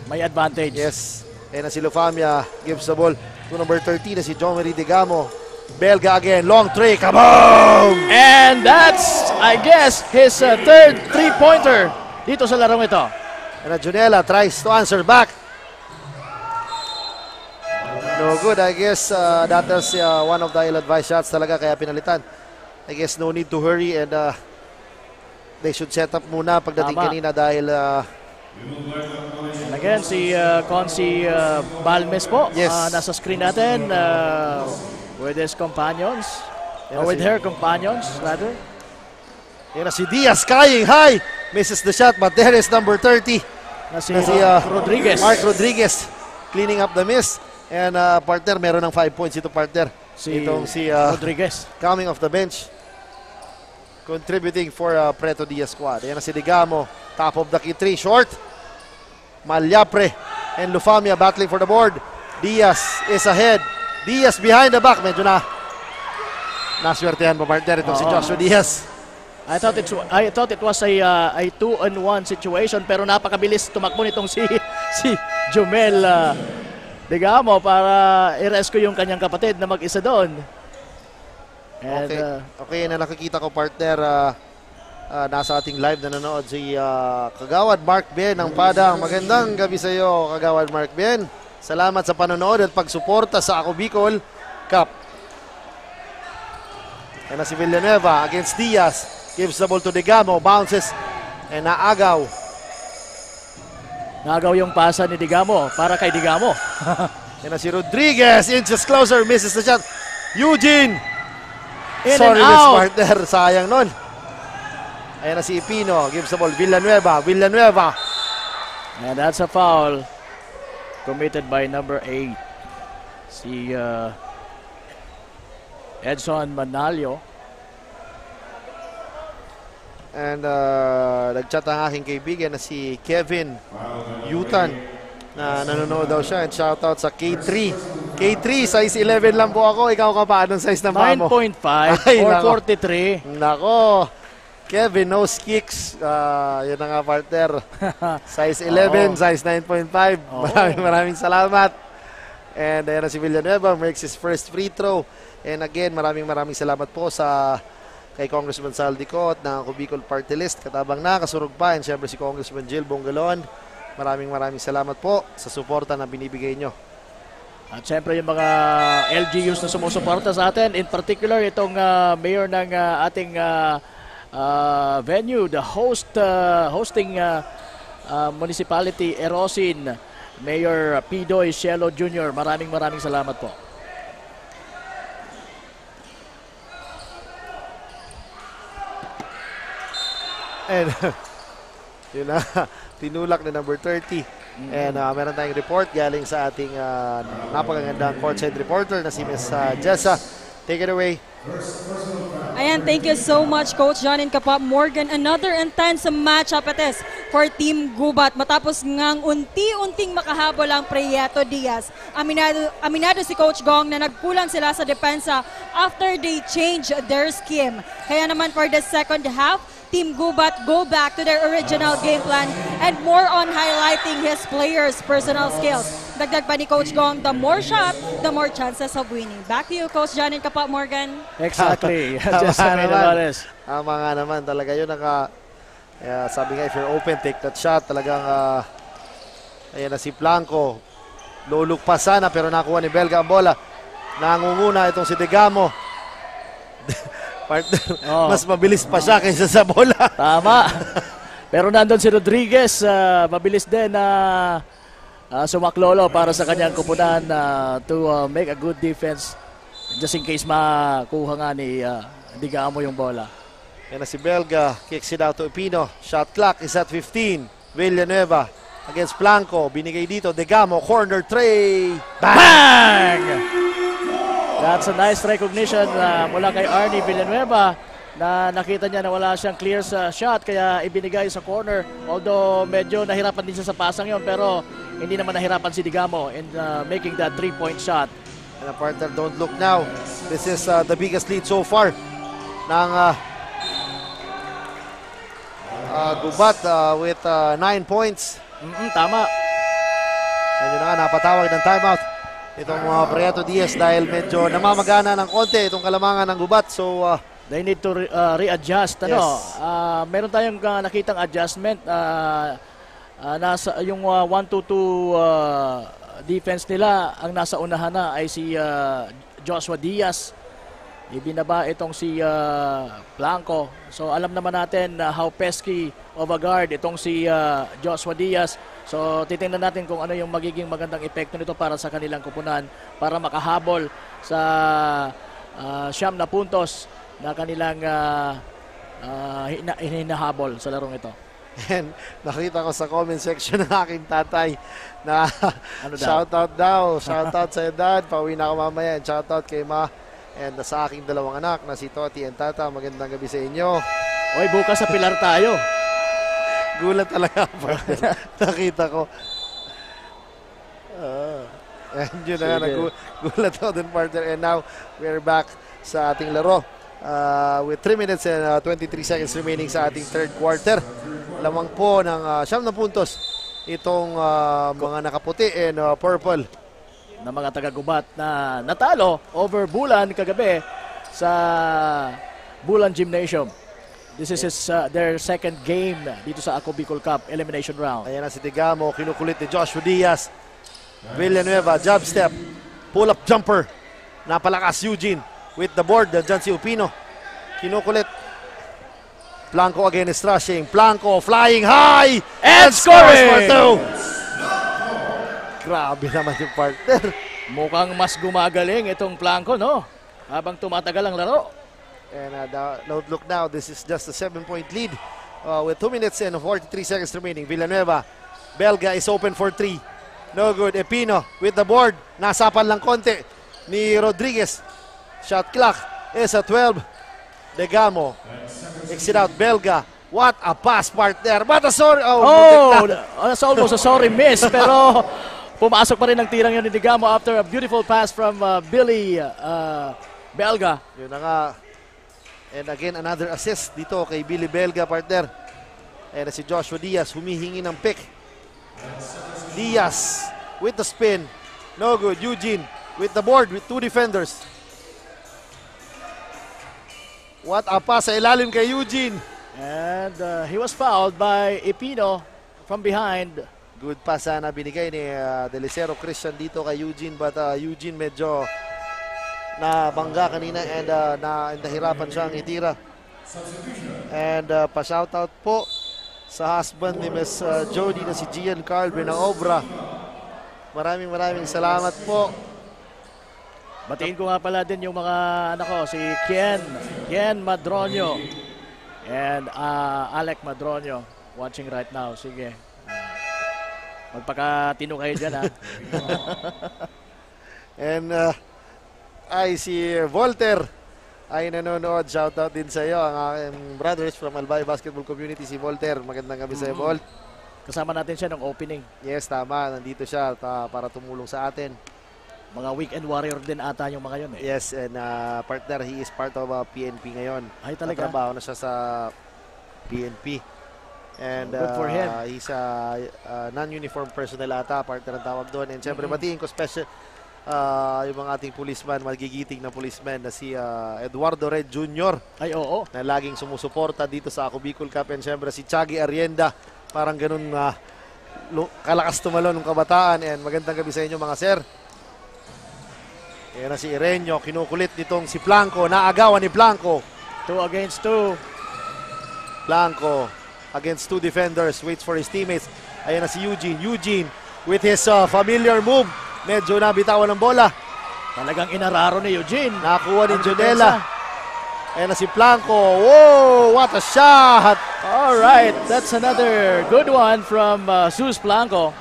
may advantage. Yes. Kaya na si Lufamia gives the ball to number 13 na si Jomery Digamo. Belga again, long tray, kaboom! And that's, I guess, his third three-pointer dito sa larong ito. And Junela tries to answer back. No good, I guess that was one of the ill-advised shots talaga kaya pinalitan. I guess no need to hurry and they should set up muna pagdating kanina dahil and again, si Consi Balmes po, yes. Nasa screen natin with his companions, or with her companions rather. Yan na si Diaz, skying high, misses the shot, but there is number 30 na si Rodriguez. Mark Rodriguez cleaning up the miss. And partner, meron ng 5 points ito partner. Itong si Rodriguez coming off the bench, contributing for Preto Diaz squad. Yan na si Digamo, top of the key 3, short. Malyapre and Lufamia battling for the board. Diaz is ahead. Diaz behind the back. Medyo naswertehan pa partner itong si Joshua Diaz. I thought it was a 2-on-1 situation, pero napakabilis tumakbo nitong si Jomel Digamo para i-rescue yung kanyang kapatid na mag-isa doon. And, okay na nakikita ko partner, nasa ating live na nanonood si Kagawad Mark Ben ng Padang. Magandang gabi sa iyo, Kagawad Mark Ben. Salamat sa panonood at pagsuporta sa Ako Bicol Cup. Yan na si Villanueva against Diaz. Gives the ball to Digamo, bounces, and naagaw. Naagaw yung pasa ni Digamo para kay Digamo. Yan na si Rodriguez, inches closer, misses the shot. Eugene! Sorry, miss partner, sayang nun. Ayan na si Ipino, gives the ball, Villanueva. And that's a foul committed by number 8. Si Edson Manalio. And nag-chat ang aking kaibigan na si Kevin Yutan na nanonood daw siya. And shoutout sa K3. K3, size 11 lang po ako. Ikaw ka pa, anong size na pa mo? 9.5 or 43. Nako. Kevin knows kicks. Yun na nga partner. Size 11, size 9.5. Maraming salamat. And ayan na si Villanueva, makes his first free throw. And again, maraming salamat po sa kay Congressman Saldi Cot ng Ako Bicol Party List. Katabang na, kasurog pa. And syempre si Congressman Jill Bongalon. Maraming salamat po sa suporta na binibigay nyo. At syempre yung mga LGUs na sumusuporta sa atin. In particular, itong mayor ng ating venue, the hosting municipality, Erosin, Mayor Pidoy Cielo Jr. Maraming salamat po. And yun na, tinulak na number 30. And meron tayong report galing sa ating napakagandang courtside reporter na si Ms. Jessa. Take it away. Ayan, thank you so much, Coach John and Kapap Morgan. Another intense matchup it is for Team Gubat. Matapos ngang unti-unting makahabol ang Prieto Diaz. Aminado si Coach Gong na nagkulang sila sa depensa after they change their scheme. Kaya naman for the second half, Team Gubat go back to their original game plan and more on highlighting his players' personal skills. Dagdag pa ni Coach Gong, the more shot, the more chances of winning. Back to you, Coach John and Kapap Morgan. Exactly. Just naman. Tama nga naman. Talaga yun. Sabi nga, if you're open, take that shot. Talagang, ayan na si Blanco. Low-look pa sana, pero nakuha ni Belga ang bola. Nangunguna itong si Digamo. Partner, mas mabilis pa siya kaysa sa bola. Tama. Pero nandun si Rodriguez, mabilis din na sumaklolo para sa kanyang kupunan to make a good defense just in case makuha nga ni Digamo yung bola. Yan na si Belga, kicks it out to Epino. Shot clock is at 15. Villanueva against Blanco. Binigay dito, Digamo, corner tray. Bang! That's a nice recognition mula kay Arnie Villanueva na nakita niya na wala siyang clear sa shot kaya ibinigay sa corner. Although medyo nahirapan din siya sa pasang yon pero hindi naman nahirapan si Digamo in making that 3-point shot. And a partner, don't look now. This is the biggest lead so far ng Gubat with 9 points. Tama. And yun na nga, napatawag ng timeout itong mga Prieto Diaz dahil medyo namamagana ng konti itong kalamangan ng Gubat. So, they need to readjust. Yes. Meron tayong nakitang adjustment. Nasa yung 1-2-2 defense nila, ang nasa unahan na ay si Joshua Diaz. Ibinaba itong si Blanco. So alam naman natin how pesky of a guard itong si Joshua Diaz. So titingnan natin kung ano yung magiging magandang epekto nito para sa kanilang kupunan para makahabol sa 9 na puntos na kanilang hinahabol sa larong ito. And nakita ko sa comment section ng aking tatay na shoutout daw. Shoutout sa dad. Pauwi na ako mamaya. And shoutout kay Ma. And sa aking dalawang anak na si Toti and Tata. Magandang gabi sa inyo. Oy, bukas sa Pilar tayo. Gulat talaga. Nakita ko. And yun na nga. Nagulat ako dun, partner. And now, we're back sa ating laro. With 3 minutes and 23 seconds remaining sa ating third quarter. Lamang po ng 9 na puntos itong mga nakaputi and purple na mga taga-Gubat na natalo over Bulan kagabi sa Bulan Gymnasium. This is their second game dito sa Ako Bicol Cup elimination round. Ayan na si Digamo, kinukulit ni Joshua Diaz. Villanueva, jab step, pull-up jumper. Napalakas Eugene with the board. Diyan si Upino. Kinukulit. Blanco again is rushing. Blanco flying high and scoring for 2. Grabe naman yung partner. Mukhang mas gumagaling itong Blanco, no? Habang tumatagal ang laro. And don't look now. This is just a 7-point lead with 2 minutes and 43 seconds remaining. Villanueva. Belga is open for 3. No good. Epino with the board. Nasapan lang konti ni Rodriguez. Shot clock is at 12. Digamo. Exit out. Belga. What a pass, partner. But a sorry. That's almost a sorry miss. Pero pumasok pa rin ang tirang yun ni Digamo after a beautiful pass from Billy Belga. Yun na nga. And again, another assist dito kay Billy Belga, partner. And si Joshua Diaz humihingi ng pick. Diaz with the spin. No good. Eugene with the board with 2 defenders. What a pass sa ilalim kay Eugene. And he was fouled by Epino from behind. Good pass sana binigay ni Delicero Christian dito kay Eugene. But Eugene medyo nabangga kanina and nahirapan siyang itira. And pa-shoutout po sa husband ni Miss Jody na si Gian Carl Benaobra. Maraming salamat po. Batiin ko nga pala din yung mga anak ko, si Ken Madronio and Alec Madronio watching right now. Sige. Magpakatino kayo dyan, ha? And si Volter ay nanonood. Shoutout din sa iyo. Ang aking brothers from Albay Basketball Community, si Volter. Magandang gabi sa iyo, Volt. Kasama natin siya ng opening. Yes, tama. Nandito siya para tumulong sa atin. Mga weekend warrior din ata yung mga yun, eh. Yes, and partner, he is part of PNP ngayon. Ay, talaga? Natrabaho na siya sa PNP. And good for him. He's a non-uniform personnel ata, partner ang tawag doon. And syempre, batiin ko special yung mga ating policeman, magigiting na policeman na si Eduardo Red Jr. Ay, oo. Na laging sumusuporta dito sa Ako Bicol Cup. And syempre, si Chaggy Arienda, parang ganun kalakas tumalon ng kabataan. And magandang gabi sa inyo, mga sir. Ayan na si Irenyo, kinukulit nitong si Blanco, naagawan ni Blanco. 2 against 2. Blanco against 2 defenders, waits for his teammates. Ayan na si Eugene. with his familiar move. Medyo nabitawan ng bola. Talagang inararo ni Eugene. Nakuha ni Jonela. Ayan na si Blanco. Whoa! What a shot! Alright, that's another good one from Zeus Blanco.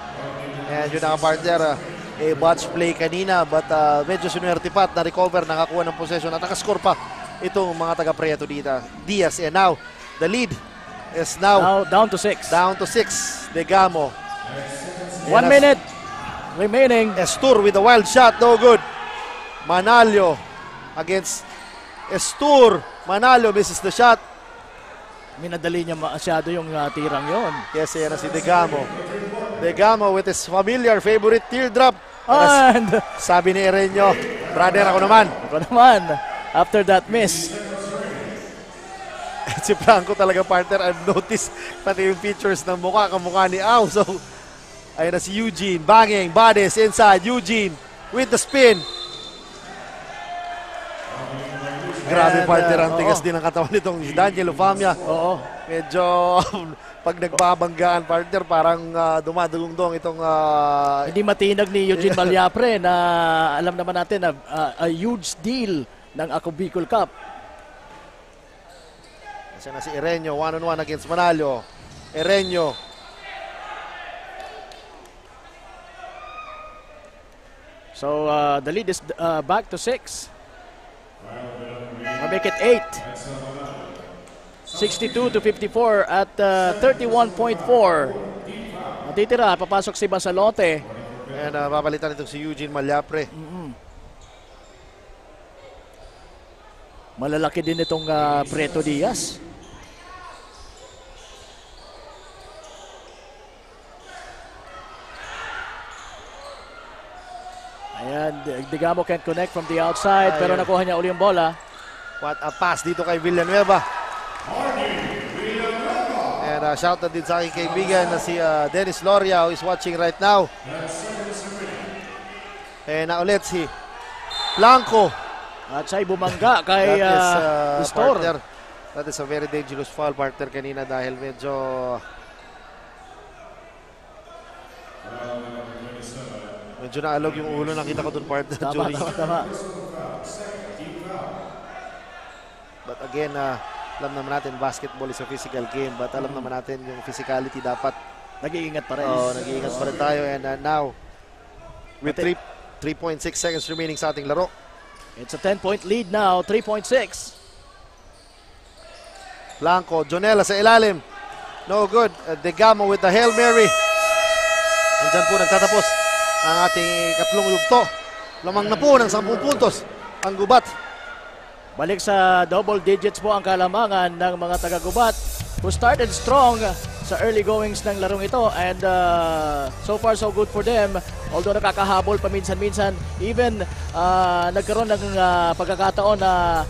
And yun ang partner, a botch play kanina, but medyo sinuwerte pa at na-recover, nakakuha ng possession at nakascore pa itong mga taga-Prieto Diaz. And now, the lead is now down to 6. Down to 6. Degamo. 1 minute remaining. Estur with a wild shot, no good. Manalo against Estur. Manalo misses the shot. Minadali niya masyado yung tirang yon. Yes, yan na si Degamo. Degamo with his familiar favorite teardrop. And sabi ni Erenyo, brother, ako naman. Ako naman. After that miss. Si Blanco talaga, partner. I've noticed pati yung features ng kamukha ni Au. So, ayun na si Eugene. Banging, bodies inside. Eugene with the spin. Grabe, partner, ang tigas din ang katawan nitong Daniel Ufamia. Oo. Medyo pag nagbabanggaan, partner, parang dumadugong-dong itong... Hindi matinag ni Eugene Malyapre na alam naman natin na a huge deal ng Ako Bicol Cup. Kasi na si Erenyo, one-on-one against Manalo. Erenyo. So the lead is back to 6. I'll make it 8. 62 to 54 at 31.4. Matitira, papasok si Basalote. And papalitan itong si Eugene Malyapre. Malalaki din itong Prieto Diaz. Ayan, Degamo can't connect from the outside, pero nakuha niya uli yung bola. What a pass dito kay Villanueva. And shout out din sa aking kaibigan na si Dennis Loria, who is watching right now. And ulit si Blanco. At siya'y bumangga kay Pastor. That is a very dangerous foul, partner, kanina dahil medyo... Medyo naalog yung ulo, nakita ko dun, partner. Tama. But again, alam naman natin, basketball is a physical game, but alam naman natin yung physicality dapat. Nag-iingat pa rin. Nag-iingat pa rin tayo. And now, with 3.6 seconds remaining sa ating laro. It's a 10-point lead now, 3.6. Blanco, Jonela sa ilalim. No good. Degamo with the Hail Mary. And dyan po nagtatapos ang ating ikatlong yugto. Lamang na po ng 10 puntos ang Gubat. Balik sa double digits po ang kalamangan ng mga taga-Gubat who started strong sa early goings ng larong ito, and so far so good for them. Although nakakahabol paminsan-minsan, even nagkaroon ng pagkakataon na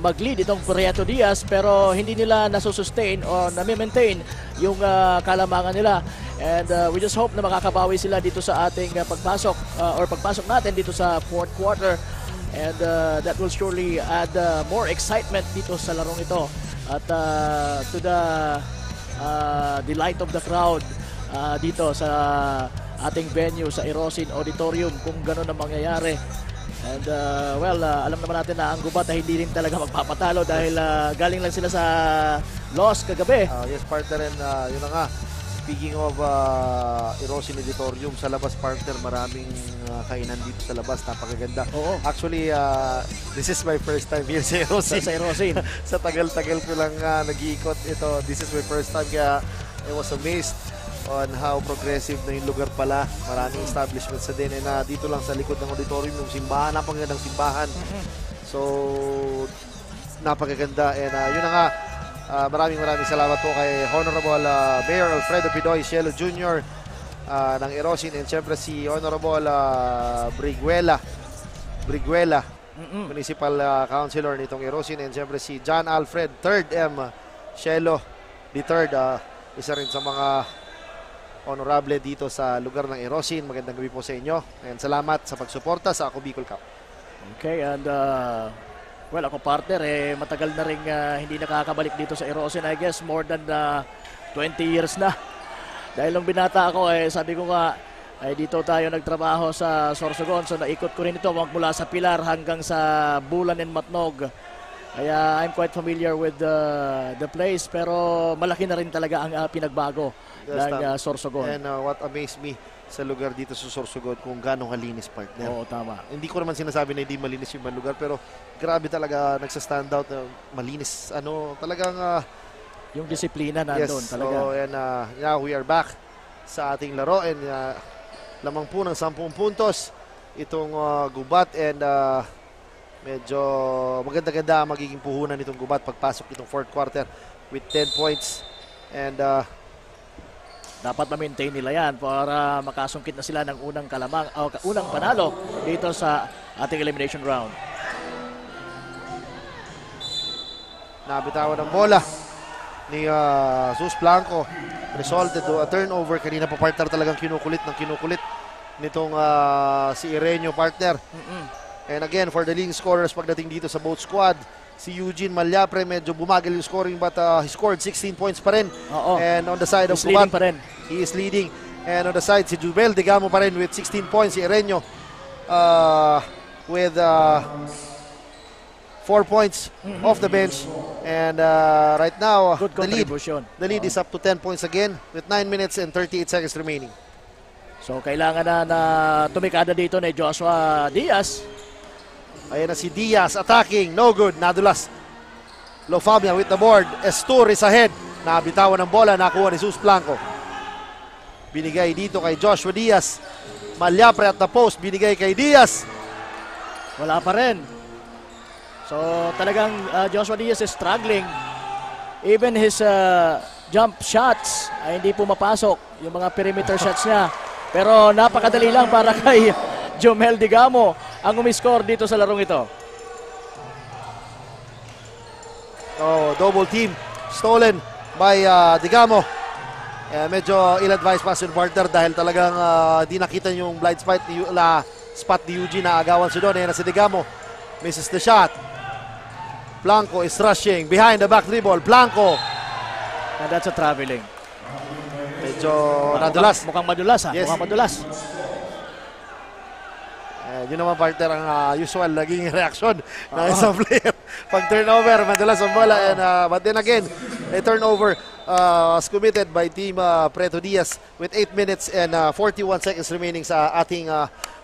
mag-lead itong Prieto Diaz, pero hindi nila nasusustain o nami-maintain yung kalamangan nila. And we just hope na makakabawi sila dito sa ating pagpasok natin dito sa fourth quarter. And that will surely add more excitement dito sa larong ito. At to the delight of the crowd dito sa ating venue sa Erosin Auditorium kung gano'n ang mangyayari. And alam naman natin na ang Gubat ay hindi rin talaga magpapatalo dahil galing lang sila sa loss kagabi. Yes, partner, and yun na nga. Speaking of Erosin Auditorium, sa labas, partner, maraming kainan dito sa labas. Napakaganda. Oo. Actually, this is my first time here sa Erosin. Sa Erosin. Sa tagal-tagal ko lang nag-iikot ito. This is my first time, kaya I was amazed on how progressive na yung lugar pala. Maraming establishments sa din. And dito lang sa likod ng auditorium, yung simbahan, napakagandang simbahan. So, napakaganda. And yun na nga, maraming salamat po kay Honorable Mayor Alfredo Pidoy Cielo Jr. Ng Erosin, and syempre si Honorable Briguela, Municipal Councilor nitong Erosin, and syempre si John Alfred 3rd M Cielo III, isa rin sa mga honorable dito sa lugar ng Erosin. Magandang gabi po sa inyo, and salamat sa pagsuporta sa Ako Bicol Cup. Okay, and well, ako, partner, matagal na rin hindi nakakabalik dito sa Erosin. I guess more than 20 years na. Dahil nung binata ako, sabi ko nga, ay dito tayo nagtrabaho sa Sorsogon. So naikot ko rin ito mula sa Pilar hanggang sa Bulan and Matnog. Kaya I'm quite familiar with the place, pero malaki na rin talaga ang pinagbago ng Sorsogon. And what amazed me sa lugar dito sa Sorsogon, kung gano'ng kalinis, partner. Oo, tama. Hindi ko naman sinasabi na hindi malinis yung lugar, pero grabe talaga nagsa-stand out, malinis. Talagang yung disiplina nandun talaga. So, and now we are back sa ating laro, and lamang po ng 10 puntos itong Gubat, and medyo maganda-ganda magiging puhunan nitong Gubat pagpasok nitong fourth quarter with 10 points, and dapat ma-maintain nila yan para makasungkit na sila ng unang panalo dito sa ating elimination round. Nabitawan ng bola ni Zeus Blanco, resulted to a turnover. Kanina pa, partner, talagang kinukulit nitong si Irenyo, partner. And again, for the leading scorers pagdating dito sa both squad, si Eugene Malyapre, medyo bumagal yung scoring, but he scored 16 points pa rin. And on the side of Gubat, he is leading. And on the side, si Jubel Digamo pa rin with 16 points. Si Irenyo with 4 points off the bench. And right now, the lead is up to 10 points again with 9 minutes and 38 seconds remaining. So kailangan na tumikada dito ni Joshua Diaz. Ayan na si Diaz attacking, no good, nadulas. Lofamia with the board, Estur is ahead. Nabitawan ng bola, nakuha ni Zeus Blanco. Binigay dito kay Joshua Diaz. Malyapre at the post, binigay kay Diaz. Wala pa rin. So talagang Joshua Diaz is struggling. Even his jump shots ay hindi pumapasok. Yung mga perimeter shots niya. Pero napakadali lang para kay Jomel Digamo ang umiscore dito sa larong ito. Double team stolen by Digamo. Medyo ill-advised pass yung partner dahil talagang di nakita yung blind spot ni Eugene na agawan si doon. Ayan na si Digamo. Misses the shot. Blanco is rushing behind the back dribble. Blanco. And that's a traveling. Medyo nadulas. Mukhang madulas ha. Yes. Mukhang madulas. Yun naman, partner, ang usual naging reaction ng isang player. Pag turnover, madulas ang bola. And, but then again, a turnover was committed by team Preto Diaz with 8 minutes and 41 seconds remaining sa ating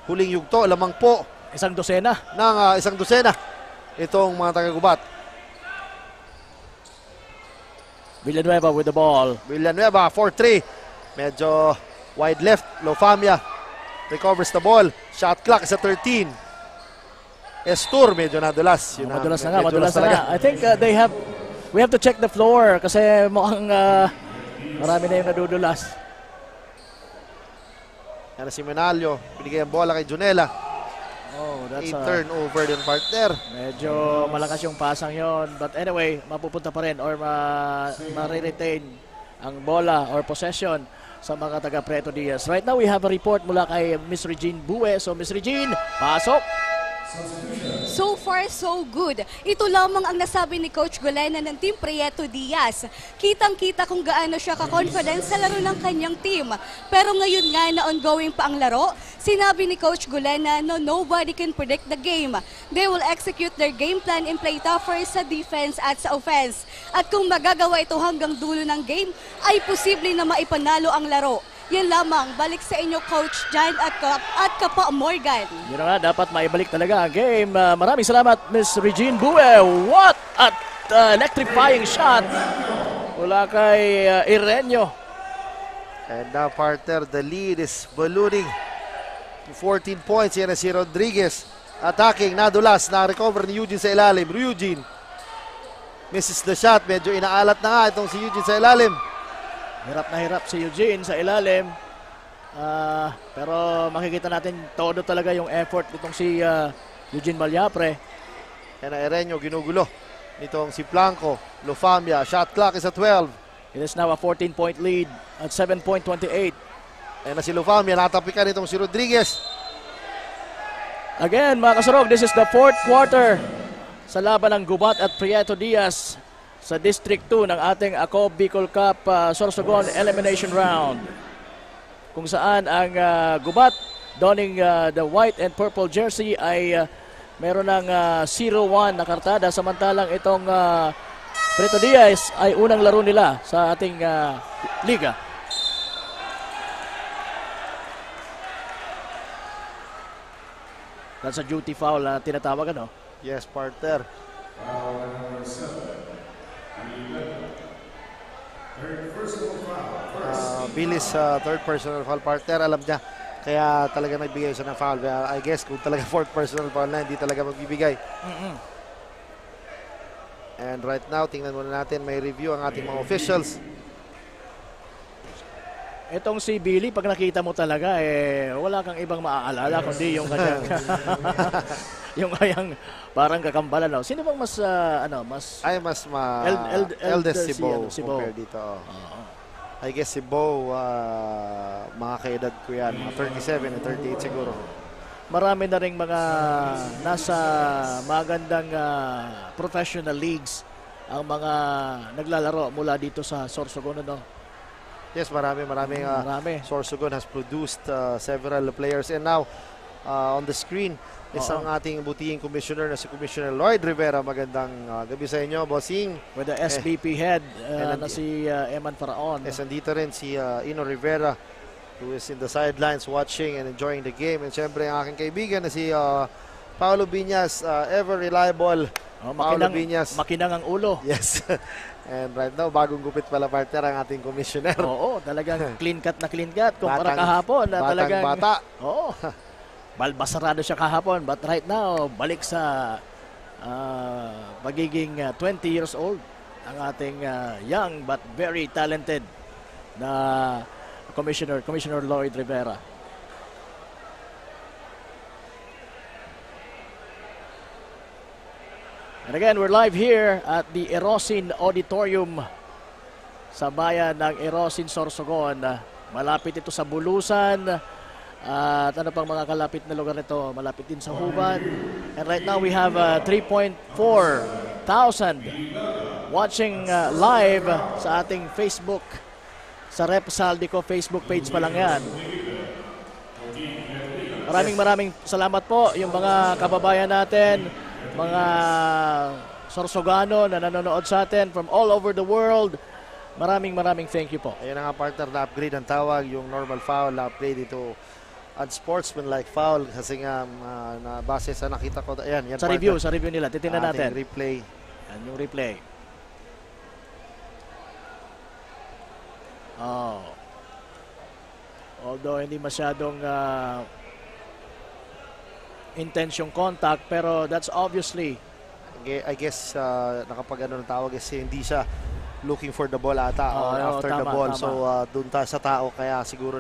huling yugto. Lamang po isang dosena itong mga taga-Gubat. Villanueva with the ball. Villanueva, 4-3. Medyo wide left. Lofamia recovers the ball. Shot clock is at 13. Estur, medyo nadulas. Madulas na nga. I think we have to check the floor kasi mukhang marami na yung nadudulas. Yan si Menalio. Binigay ang bola kay Junela. That's a turnover din, partner. Medyo malakas yung pasang yon. But anyway, mapupunta pa rin or ma-retain ang bola or possession sa mga taga Preto Diaz. Right now, we have a report mula kay Miss Regine Bue. So, Miss Regine, pasok! So far, so good. Ito lamang ang nasabi ni Coach Golena ng Team Prieto Diaz. Kitang-kita kung gaano siya ka-confident sa laro ng kanyang team. Pero ngayon nga na ongoing pa ang laro, sinabi ni Coach Golena na nobody can predict the game. They will execute their game plan and play tougher sa defense at sa offense. At kung magagawa ito hanggang dulo ng game, ay posible na maipanalo ang laro. Yan lamang, balik sa inyo Coach Jan at Kapa Morgan. Yun na nga, dapat maibalik talaga ang game. Maraming salamat Miss Regine Bue. What an electrifying shot mula kay Irenyo. And now, partner, the lead is ballooning to 14 points. Yan na si Rodriguez. Attacking, nadulas, na-recover ni Eugene sa ilalim. Eugene misses the shot. Medyo inaalat na nga itong si Eugene sa ilalim. Hirap na hirap si Eugene sa ilalim. Pero makikita natin todo talaga yung effort nitong si Eugene Malyapre. Yan na Irenyo, ginugulo nitong si Blanco. Lofamia, shot clock is at 12. It is now a 14-point lead at 7.28. Yan na si Lofamia, natapikan nitong si Rodriguez. Again, mga kasurog, this is the fourth quarter sa laban ng Gubat at Prieto Diaz sa District 2 ng ating Ako Bicol Cup Sorsogon Elimination Round. kung saan ang Gubat donning the white and purple jersey ay meron ng 0-1 na kartada, samantalang itong Preto Diaz ay unang laro nila sa ating liga. That's a duty foul na tinatawag, ano? Yes, partner. Bilis third personal foul, partner. Alam niya. Kaya talaga nagbigay siya ng foul. I guess kung talaga fourth personal foul na, hindi talaga magbibigay. And right now, tingnan muna natin, may review ang ating mga officials. Itong si Billy, pag nakita mo talaga, wala kang ibang maaalala kundi yung kanyang yung kanyang parang kakambalan. No? Sino bang mas eldest si Bo Bo compare dito. I guess si Bo, mga kaedad ko yan, mga 37 and 38 siguro. Marami na rin mga nasa magandang professional leagues ang mga naglalaro mula dito sa Sorsogon, no? Yes, marami. Sorsogon has produced several players. And now, on the screen is ang ating butihing commissioner na si Commissioner Lloyd Rivera. Magandang gabi sa inyo, bossing. With the SBP head na si Eman Faraon. Yes, andito rin si Ino Rivera, who is in the sidelines watching and enjoying the game. And syempre, ang aking kaibigan na si Paolo Biñas, ever reliable. Paolo Biñas. Makinang ang ulo. Yes. And right now, bagong gupit pala, partner, ang ating commissioner. Oo, talagang clean cut. Kumpara kahapon. Talagang bata. Oo. Balbasarado siya kahapon. But right now, balik sa magiging 20 years old ang ating young but very talented na Commissioner Lloyd Rivera. And again, we're live here at the Erosin Auditorium sa bayan ng Erosin, Sorsogon. Malapit ito sa Bulusan. At ano pang mga kalapit na lugar nito? Malapit din sa Huban. And right now we have 3.4 thousand watching live sa ating Facebook. Sa Rep Saldico Facebook page pa lang yan. Maraming salamat po yung mga kababayan natin, mga Sorsogano na nanonood sa atin from all over the world. Maraming thank you po. Ayun na nga, partner, na-upgrade ang tawag. Yung normal foul, na-upgrade ito unsportsmanlike foul kasi nga na base sa nakita ko. Ayan, sa partner, review nila. Titingnan natin. Replay. Yan yung replay. Oh. Although hindi masyadong intense yung contact, pero that's obviously, I guess nakapag ano ng tawag kasi hindi siya looking for the ball ata or after the ball. Tama. So doon sa tao kaya siguro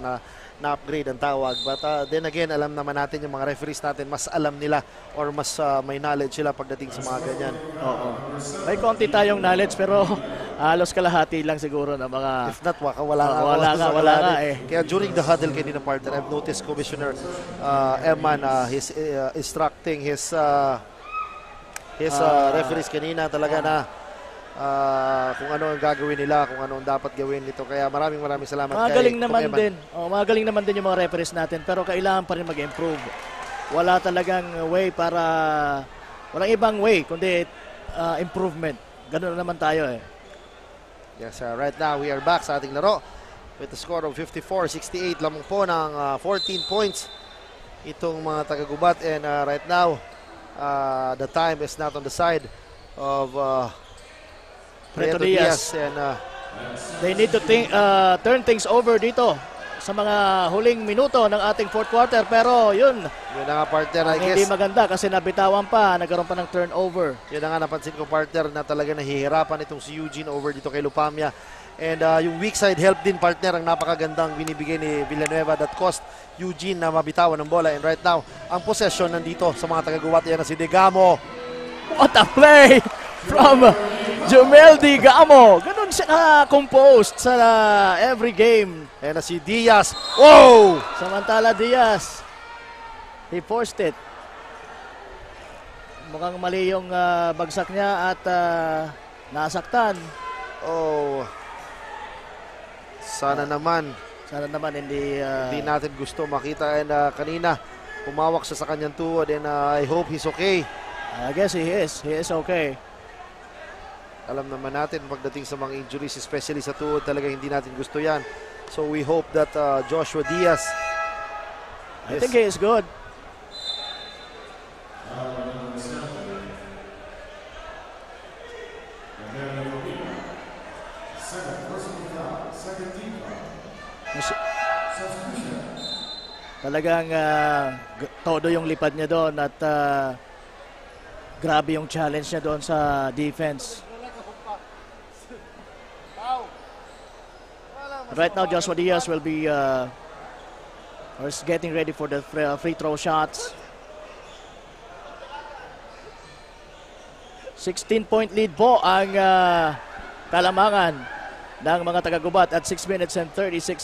na-upgrade ang tawag. But then again, alam naman natin yung mga referees natin, mas alam nila or mas may knowledge sila pagdating sa mga ganyan. Oo. May konti tayong knowledge pero halos kalahati lang siguro na mga... If not, wala nga eh. Kaya during the huddle kanina, partner, I've noticed Commissioner Eman, he's instructing his referees kanina talaga na kung ano ang gagawin nila, kung ano ang dapat gawin nito. Kaya maraming salamat magaling naman din. Magaling naman din yung mga referees natin, pero kailangan pa rin mag-improve. Wala talagang way para, walang ibang way kundi improvement. Ganun naman tayo eh. Yes, right now we are back sa ating laro with the score of 54-68, lamang po ng 14 points itong mga taga-Gubat. And right now the time is not on the side of Preto Diaz, and they need to turn things over dito sa mga huling minuto ng ating fourth quarter, pero yun na nga, partner, I guess hindi maganda kasi nabitawan pa, nagkaroon pa ng turnover. Yun na nga, napansin ko, partner, na talaga nahihirapan itong si Eugene over dito kay Lupamia. And yung weak side help din, partner, ang napakagandang binibigay ni Villanueva that cost Eugene na mabitawan ng bola. And right now, ang possession nandito sa mga taga-Gubat, yan na si Digamo. What a play from Jomel Digamo. Ganun siya composed sa every game. Ayan na si Diaz. Oh! Samantala Diaz, he forced it. Mukhang mali yung bagsak niya at nasaktan. Oh. Sana naman. Sana naman hindi natin gusto makita. And kanina, umawak siya sa kanyang tuhod and I hope he's okay. I guess he is. He is okay. Alam naman natin pagdating sa mga injuries, especially sa tuhod, talaga hindi natin gusto yan. So we hope that Joshua Diaz, I think he is good. Talagang todo yung lipad niya doon at grabe yung challenge niya doon sa defense. Right now, Joshua Diaz will be getting ready for the free throw shots. 16-point lead po ang Kalamangan ng mga taga-Gubat at 6 minutes and 36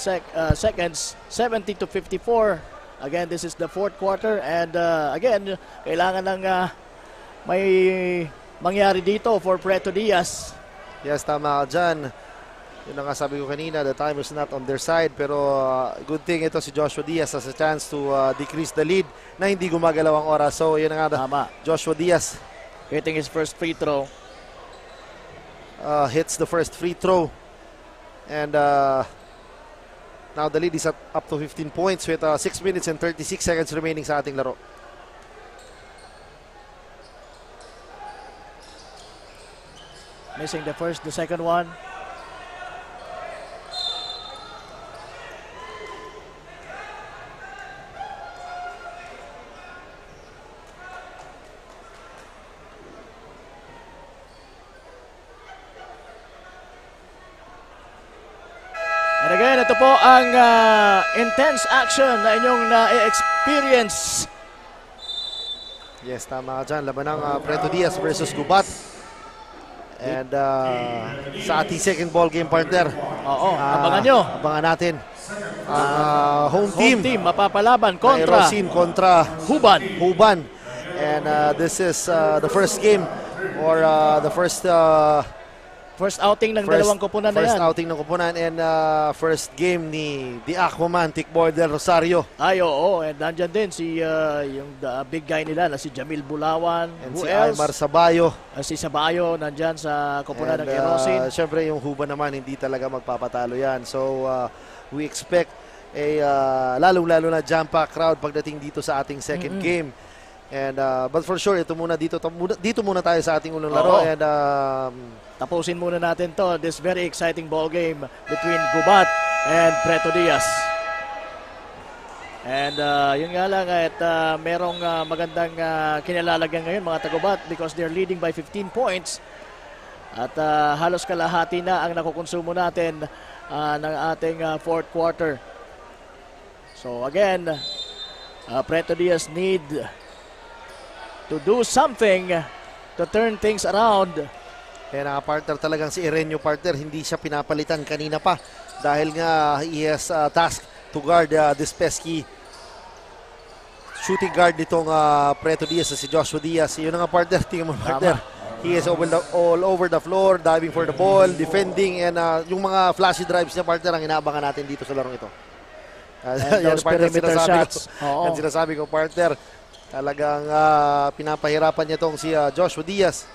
seconds, 70-54. Again, this is the fourth quarter and again, kailangan ng may mangyari dito for Preto Diaz. Yes, tama ka dyan. Yun ang sabi ko kanina, the time is not on their side, pero good thing ito si Joshua Diaz has a chance to decrease the lead na hindi gumagalaw ang oras. So yun ang Joshua Diaz hitting his first free throw. Hits the first free throw. And now the lead is up to 15 points with 6 minutes and 36 seconds remaining sa ating laro. Missing the first, the second one. And again, ito po ang intense action na inyong na-experience. Yes, tama ka dyan. Laban ng Preto Diaz versus Gubat. And sa ating second ball game, partner. Oo, abangan nyo. Abangan natin. Home team mapapalaban kontra Rosin kontra Huban. And this is the first game or the first outing ng dalawang koponan na yan. First outing ng koponan and first game ni The Aquaman, Tikboy del Rosario. Ay, oo. And nandyan din si yung big guy nila na si Jamil Bulawan. And Who si else? Aymar Sabayo. Si Sabayo nandyan sa koponan ng Erosin. Siyempre yung Huban naman hindi talaga magpapatalo yan. So we expect a lalong-lalo na jam-pack crowd pagdating dito sa ating second game. And but for sure dito muna tayo sa ating unang laro. And tapusin muna natin to, this very exciting ball game between Gubat and Preto Diaz. And yun nga lang at merong magandang kinalalagyan ngayon mga tagubat because they're leading by 15 points. At halos kalahati na ang nakukonsumo natin ng ating fourth quarter. So again, Preto Diaz need to do something to turn things around. Kaya partner talagang si Erenio, partner, hindi siya pinapalitan kanina pa dahil nga he has task to guard this pesky shooting guard nitong Preto Diaz si Joshua Diaz. Yun nga partner, tingnan mo partner. He is all over the floor, diving for the ball, defending, and yung mga flashy drives niya partner ang inaabangan natin dito sa larong ito. Yan partner, yan sinasabi ko partner. Talagang pinapahirapan niya itong si Joshua Diaz.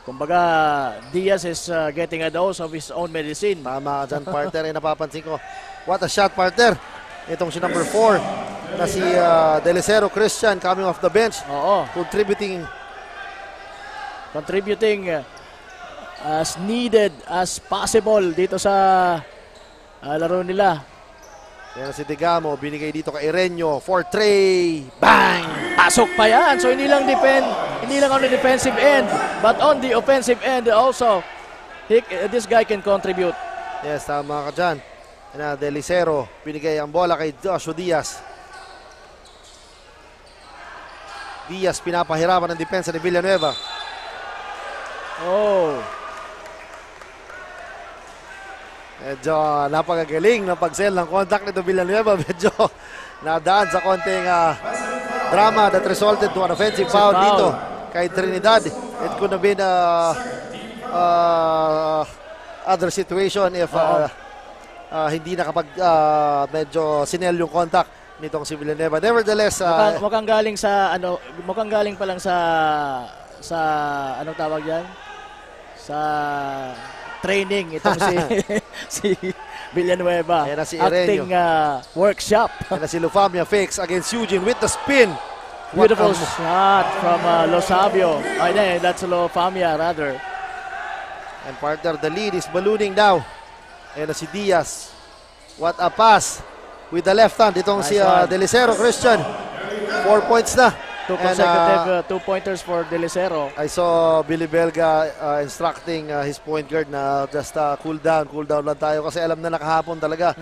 Kumbaga, Diaz is getting a dose of his own medicine. Tama ka dyan, partner. Eh, napapansin ko. What a shot, partner. Itong si number 4 na si Delicero Christian coming off the bench. Oo. Contributing as needed as possible dito sa laro nila. Yan si Degamo, binigay dito kay Erenio for Trey. Bang! Pasok pa yan. So hindi lang on the defensive end, but on the offensive end also. This guy can contribute. Yes, tama ka dyan. Delicero, binigay ang bola kay Joshua Diaz. Diaz pinapahirapan ng depensa ni Villanueva. Oh. Medyo napakagaling na pag-sell ng contact nito Villanueva. Medyo nadaan sa konting drama that resulted to an offensive foul dito kay Trinidad. It could have been other situation if hindi nakapag medyo sinel yung contact nitong si Villanueva. Nevertheless, mukhang galing sa mukhang galing pa lang sa anong tawag yan? Sa training itong si Villanueva. Ayan na si acting workshop. Ayan na si Lufamia fakes against Eugene with the spin. Beautiful shot from Lo Sabio. That's Lufamia rather. And partner, the lead is ballooning now. Ayan na si Diaz. What a pass with the left hand. Itong si Delicero Christian. 4 points na. 2 consecutive 2-pointers for Delicero. I saw Billy Belga instructing his point guard na just cool down lang tayo kasi alam na nakahapon talaga.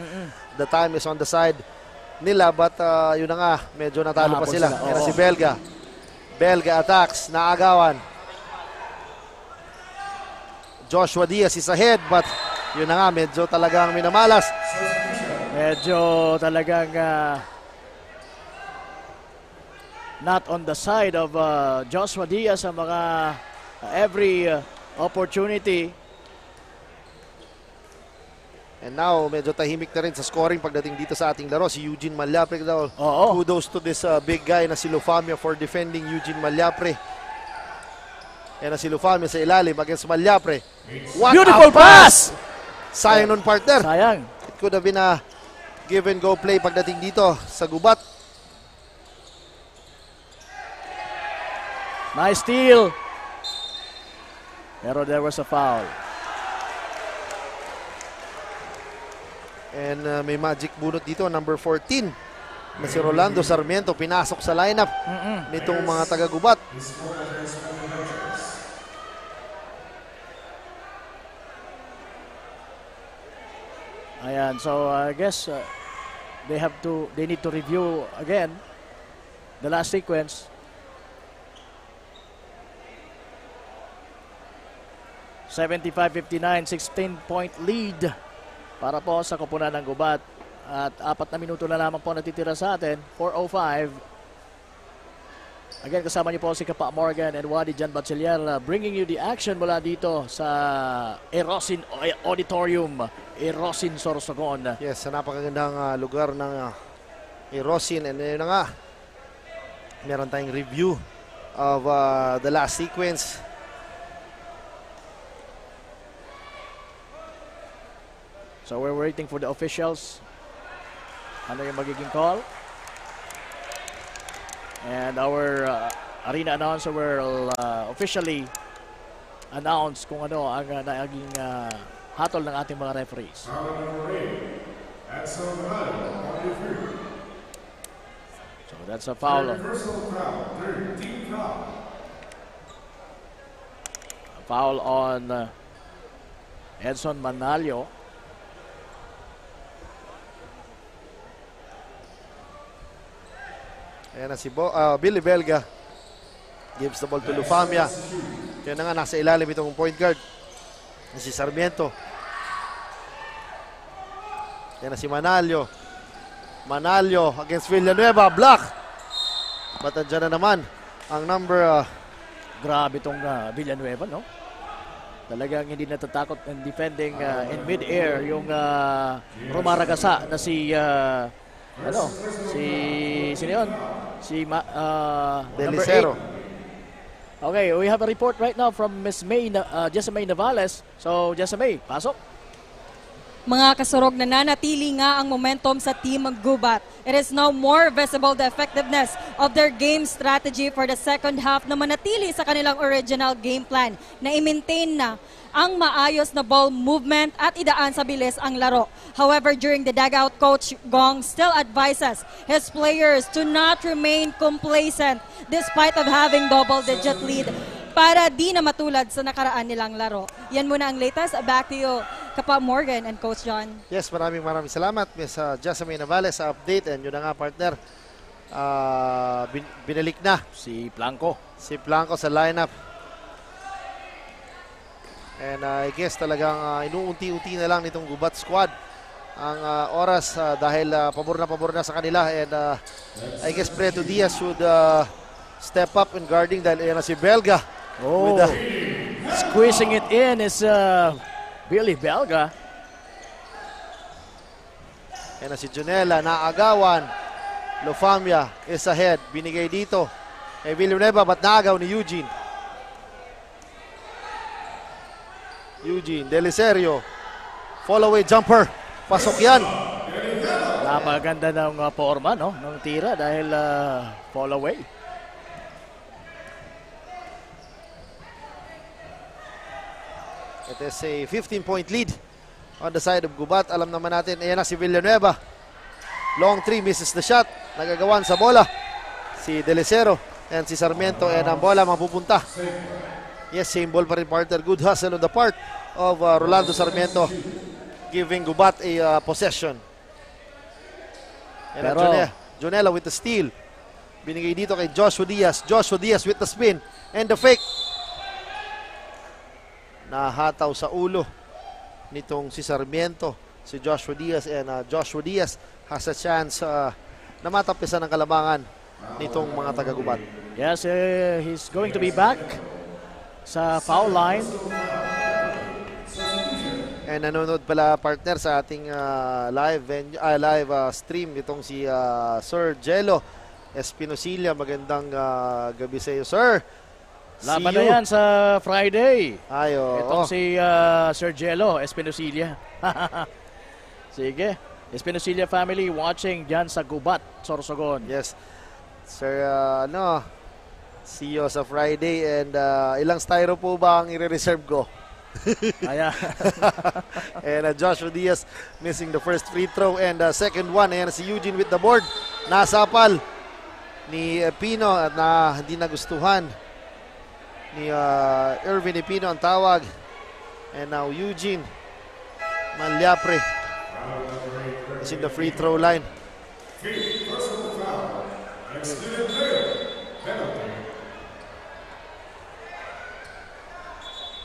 The time is on the side nila, but yun na nga, medyo natalo pa sila. Ayan na si Belga. Belga attacks, naagawan. Joshua Diaz is ahead, but yun na nga, medyo talagang minamalas. Medyo talagang not on the side of Joshua Diaz sa mga every opportunity. And now, medyo tahimik na rin sa scoring pagdating dito sa ating laro. Si Eugene Malyapre daw. Kudos to this big guy na si Lufamia for defending Eugene Malyapre. Yan na si Lufamia sa ilalim against Malyapre. What beautiful pass! Sayang nun, partner. Sayang. It could have been a give and go play pagdating dito sa gubat. Nice steal. Pero there was a foul. And may magic bunot dito, number 14 na si Rolando Sarmiento, pinasok sa lineup nitong mga taga-gubat. Ayan, so I guess they need to review again the last sequence. 75-59, 16-point lead para po sa koponan ng gubat. At 4 na minuto na lamang po natitira sa atin. 4:05. Again, kasama niyo po si Kapa Morgan and Wadi Jan Bachiller bringing you the action mula dito sa Erosin Auditorium, Erosin, Sorsogon. Yes, sa napakagandang lugar ng Erosin. And yun na nga, meron tayong review of the last sequence. So we're waiting for the officials. Ano yung magiging call? And our arena announcer will officially announce kung ano ang naging hatol ng ating mga referees. So that's a foul. A foul on Edson Manalio. Ayan na si Billy Belga. Gives the ball to Lufamia. Kaya na nga, nasa ilalim itong point guard. Si Sarmiento. Ayan na si Manalio. Manalio against Villanueva. Block! But andyan na naman ang number... Grabe itong Villanueva, no? Talagang hindi natatakot and defending in mid-air yung rumaragasa na si... sino yun? Delicero. Okay, we have a report right now from Miss May, Jessamay Navales. So, Jessamay, pasok. Mga kasurog, nananatili nga ang momentum sa Team Gubat. It is now more visible the effectiveness of their game strategy for the second half na manatili sa kanilang original game plan na i-maintain na ang maayos na ball movement at idaan sa bilis ang laro. However, during the dugout, Coach Gong still advises his players to not remain complacent despite of having double-digit lead para di na matulad sa nakaraan nilang laro. Yan muna ang latest. Back to you, Kapa Morgan and Coach John. Yes, maraming salamat, Miss Jessamay Navales sa update. And yun na nga, partner, binalik na si Blanco sa lineup. And I guess talagang inuunti-unti na lang nitong Gubat squad ang oras dahil pabor na sa kanila. And I guess Preto Diaz should step up in guarding dahil ayan na si Belga. Squeezing it in is Billy Belga. Yan na si Junela, naagawan. Lofamia is ahead. Binigay dito kay Villanueva, but naagaw ni Eugene. Eugene, Delicerio. Fall away jumper. Pasok yan. Napaganda ng forma, no? Ng tira dahil fall away. It is a 15-point lead on the side of Gubat. Alam naman natin, ayan na si Villanueva. Long 3, misses the shot. Nagagawan sa bola si Delicero and si Sarmiento, and ang bola mapupunta. Yes, same ball pa rin, partner. Good hustle on the part of Rolando Sarmiento, giving Gubat a possession. And Jonella with the steal. Binigay dito kay Joshua Diaz. Joshua Diaz with the spin and the fake. Nahataw sa ulo nitong si Sarmiento, si Joshua Diaz, and Joshua Diaz has a chance na matapisan ng kalamangan nitong mga taga-Gubat. Yes, he's going to be back sa foul line. And nanonood pala, partner, sa ating live stream itong si Sir Jello Espinosilla. Magandang gabi sa iyo, sir. Laban na yan sa Friday. Ayo. Itong si Sir Jello Espinosilla. Sige. Espinosilla family watching dyan sa Gubat, Sorsogon. Yes. Sir, see you sa Friday, and ilang styro po ba ang i-reserve ko? Ayan. And Joshua Diaz missing the first free throw, and second one. Ayan si Eugene with the board. Nasapal ni Pino at hindi nagustuhan ni Irvin Pino ang tawag. And now Eugene Malyapre is in the free throw line.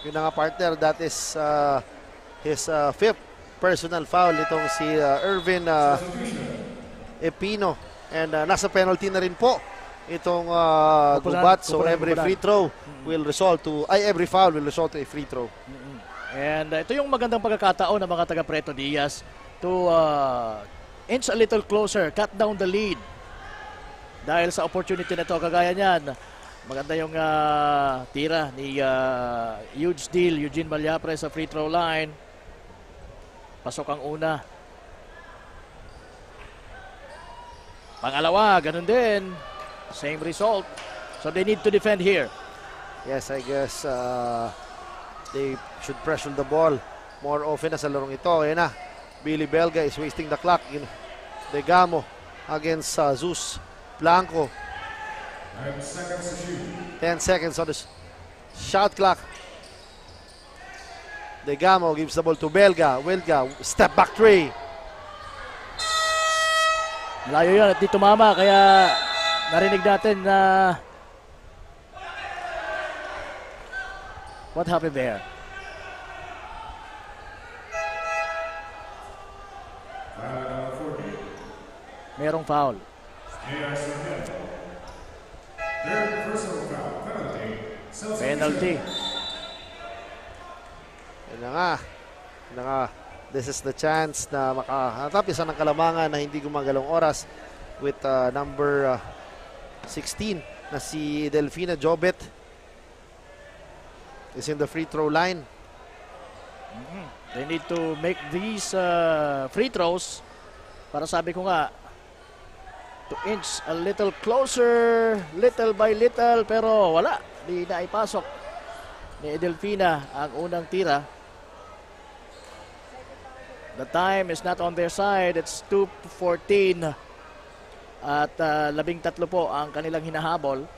Yun na nga, partner, that is his fifth personal foul itong si Irvin Epino, and nasa penalty na rin po itong Gubat, so every free throw will result to every foul will result to a free throw. And ito yung magandang pagkakataon ng mga taga Preto Diaz to inch a little closer, cut down the lead. Dahil sa opportunity na ito, kagaya niyan, maganda yung tira ni huge deal Eugene Malyapre sa free throw line. Pasok ang una. Pangalawa, ganun din. Same result. So they need to defend here. Yes, I guess they should pressure the ball more often sa larong ito. Ayan na, Billy Belga is wasting the clock. Degamo against Zeus Blanco. 10 seconds on the shot clock. Degamo gives the ball to Belga. Belga, step back three. Malayo yan at di tumama, kaya narinig natin na what happened there? Merong foul. Penalty. Yan na nga. This is the chance na makatapisan ng kalamangan na hindi gumagalong oras with number 16 na si Delfina Jobet is in the free throw line. They need to make these free throws para, sabi ko nga, to inch a little closer, little by little, pero wala. Di na ipasok ni Delfina ang unang tira. The time is not on their side. It's 2:14 at 13 po ang kanilang hinahabol.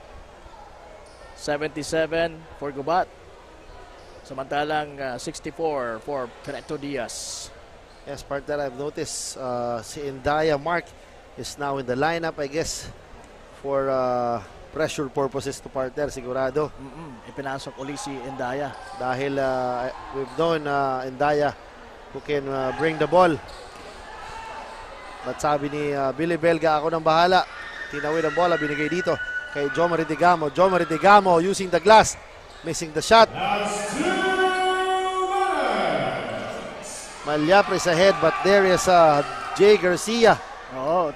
77 for Gubat. Samantalang 64 for Preto Diaz. Yes, partner, I've noticed si Indaya Mark is now in the lineup, I guess, for pressure purposes to partner, sigurado. Ipinasok uli si Indaya. Dahil we've known Indaya who can bring the ball. But sabi ni Billy Belga, ako nang bahala. Tinawid ang bola, binigay dito kay Jomari Degamo. Jomari Degamo using the glass, missing the shot. Malyapre is ahead, but there is Jay Garcia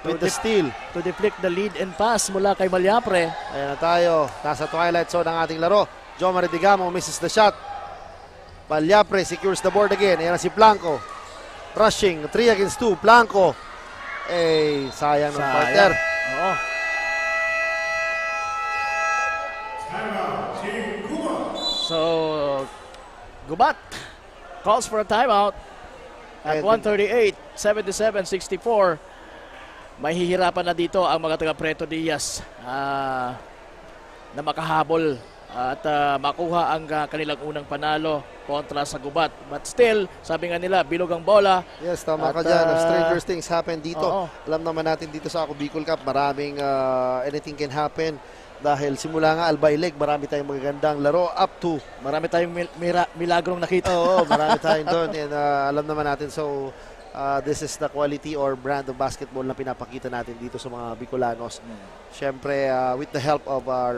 to with the steal. To deflect the lead and pass mula kay Malyapre. Ayan na tayo. Nasa twilight zone ang ating laro. Jomar Digamo misses the shot. Malyapre secures the board again. Ayan na si Blanco. Rushing, 3 against 2. Blanco. Sayang ng partner. Oo. So, Gubat calls for a timeout at 1:38, 77-64. Mahihirapan na dito ang mga taga Preto Diaz na makahabol at makuha ang kanilang unang panalo kontra sa Gubat. But still, sabi nga nila, bilog ang bola. Yes, tama ka dyan. Stranger things happen dito. Alam naman natin dito sa Ako Bicol Cup, maraming anything can happen. Dahil simula nga Albayleg, marami tayong magagandang laro up to. Marami tayong milagrong nakita. Oo, marami tayong doon. And alam naman natin, so this is the quality or brand of basketball na pinapakita natin dito sa mga Bicolanos. Siyempre, with the help of our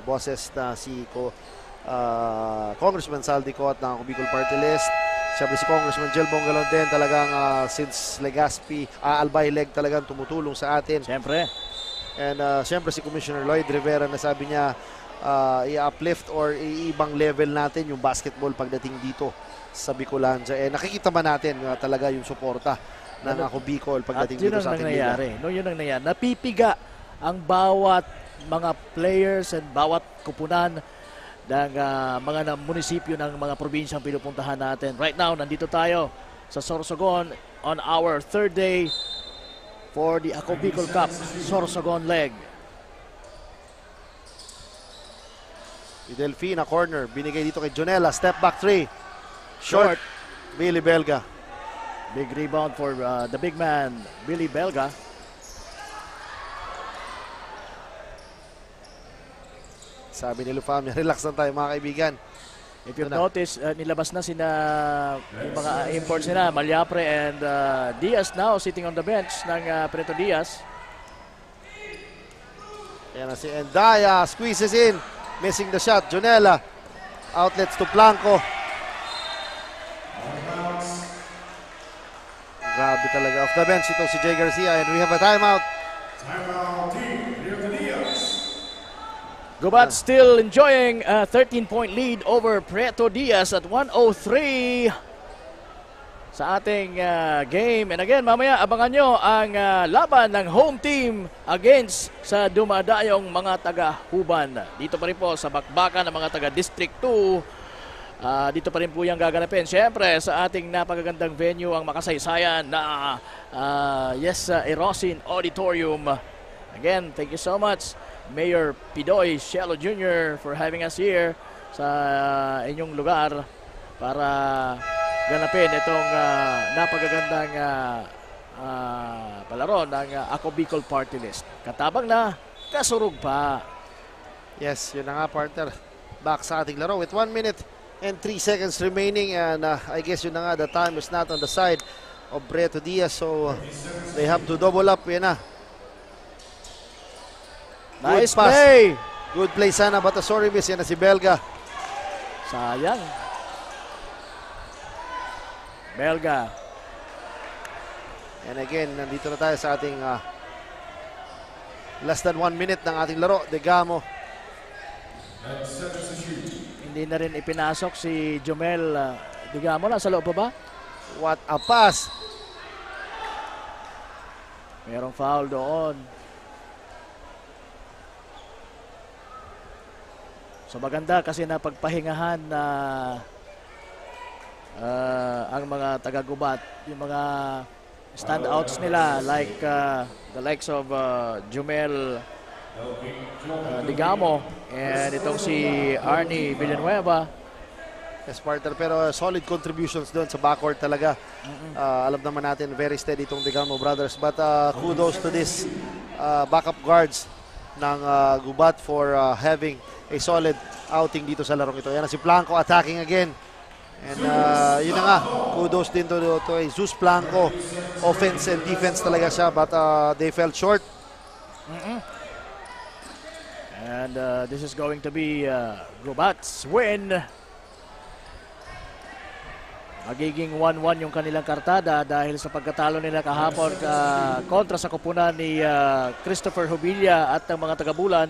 bosses na si Congressman Saldi Cot ng Ako Bicol Party List. Siyempre si Congressman Jel Bongalon din talagang since Legazpi, Albayleg talagang tumutulong sa atin. Siyempre. And siyempre si Commissioner Lloyd Rivera na sabi niya i-uplift or ibang level natin yung basketball pagdating dito sa Bicolandia. Nakikita ba natin talaga yung suporta ng Ako Bicol pagdating dito sa ating liga? Yun ang nangyari. Napipiga ang bawat mga players and bawat kupunan ng mga munisipyo ng mga probinsyang pinupuntahan natin. Right now, nandito tayo sa Sorsogon on our third day for the Ako Bicol Cup Sorsogon leg. Delfina corner, binigay dito kay Jonella, step back 3. Short. Billy Belga. Big rebound for the big man, Billy Belga. Sabi ni Lufam, relax lang tayo mga kaibigan. If you notice, nilabas na yung mga imports nila, Malyapre and Diaz now sitting on the bench ng Preto Diaz. Yan na si Endaya, squeezes in, missing the shot. Jonella, outlets to Blanco. Grabe talaga. Off the bench ito si Jay Garcia and we have a timeout. Gubat still enjoying a 13-point lead over Preto Diaz at 1:03 sa ating game. And again, mamaya abangan nyo ang laban ng home team against sa dumadayong mga taga-Huban. Dito pa rin po sa bakbakan ng mga taga-District 2. Dito pa rin po yung gaganapin. Siyempre, sa ating napakagandang venue ang makasaysayan na Erosin Auditorium. Again, thank you so much, Mayor Pidoy Cielo Jr. for having us here sa inyong lugar para ganapin itong napakagandang palaro ng Ako Bicol Party List. Katabang na, kasurug pa. Yes, yun na nga partner. Back sa ating laro with 1 minute and 3 seconds remaining and I guess yun na nga, the time is not on the side of Preto Diaz, so they have to double up. Yan na. Nice play. Good play sana, but sorry miss. Yan na si Belga. Sayang. Belga. And again, nandito na tayo sa ating less than 1 minute ng ating laro. Digamo. Hindi na rin ipinasok si Jomel Digamo. Nasa loob pa ba? What a pass. Merong foul doon. So maganda kasi napagpahingahan na ang mga taga-Gubat, yung mga standouts nila like the likes of Jomel Digamo and itong si Arnie Villanueva. Yes, partner, pero solid contributions doon sa backcourt talaga. Alam naman natin, very steady itong Digamo brothers. But kudos to this backup guards ng Gubat for having a solid outing dito sa larong ito. Yan na si Blanco attacking again. And yun na nga, kudos din to Jesus Blanco. Offense and defense talaga siya, but they fell short. And this is going to be Gubat's win. magiging 1-1 yung kanilang kartada dahil sa pagkatalo nila kahapon kontra sa kupunan ni Christopher Hubilla at ng mga taga-Bulan.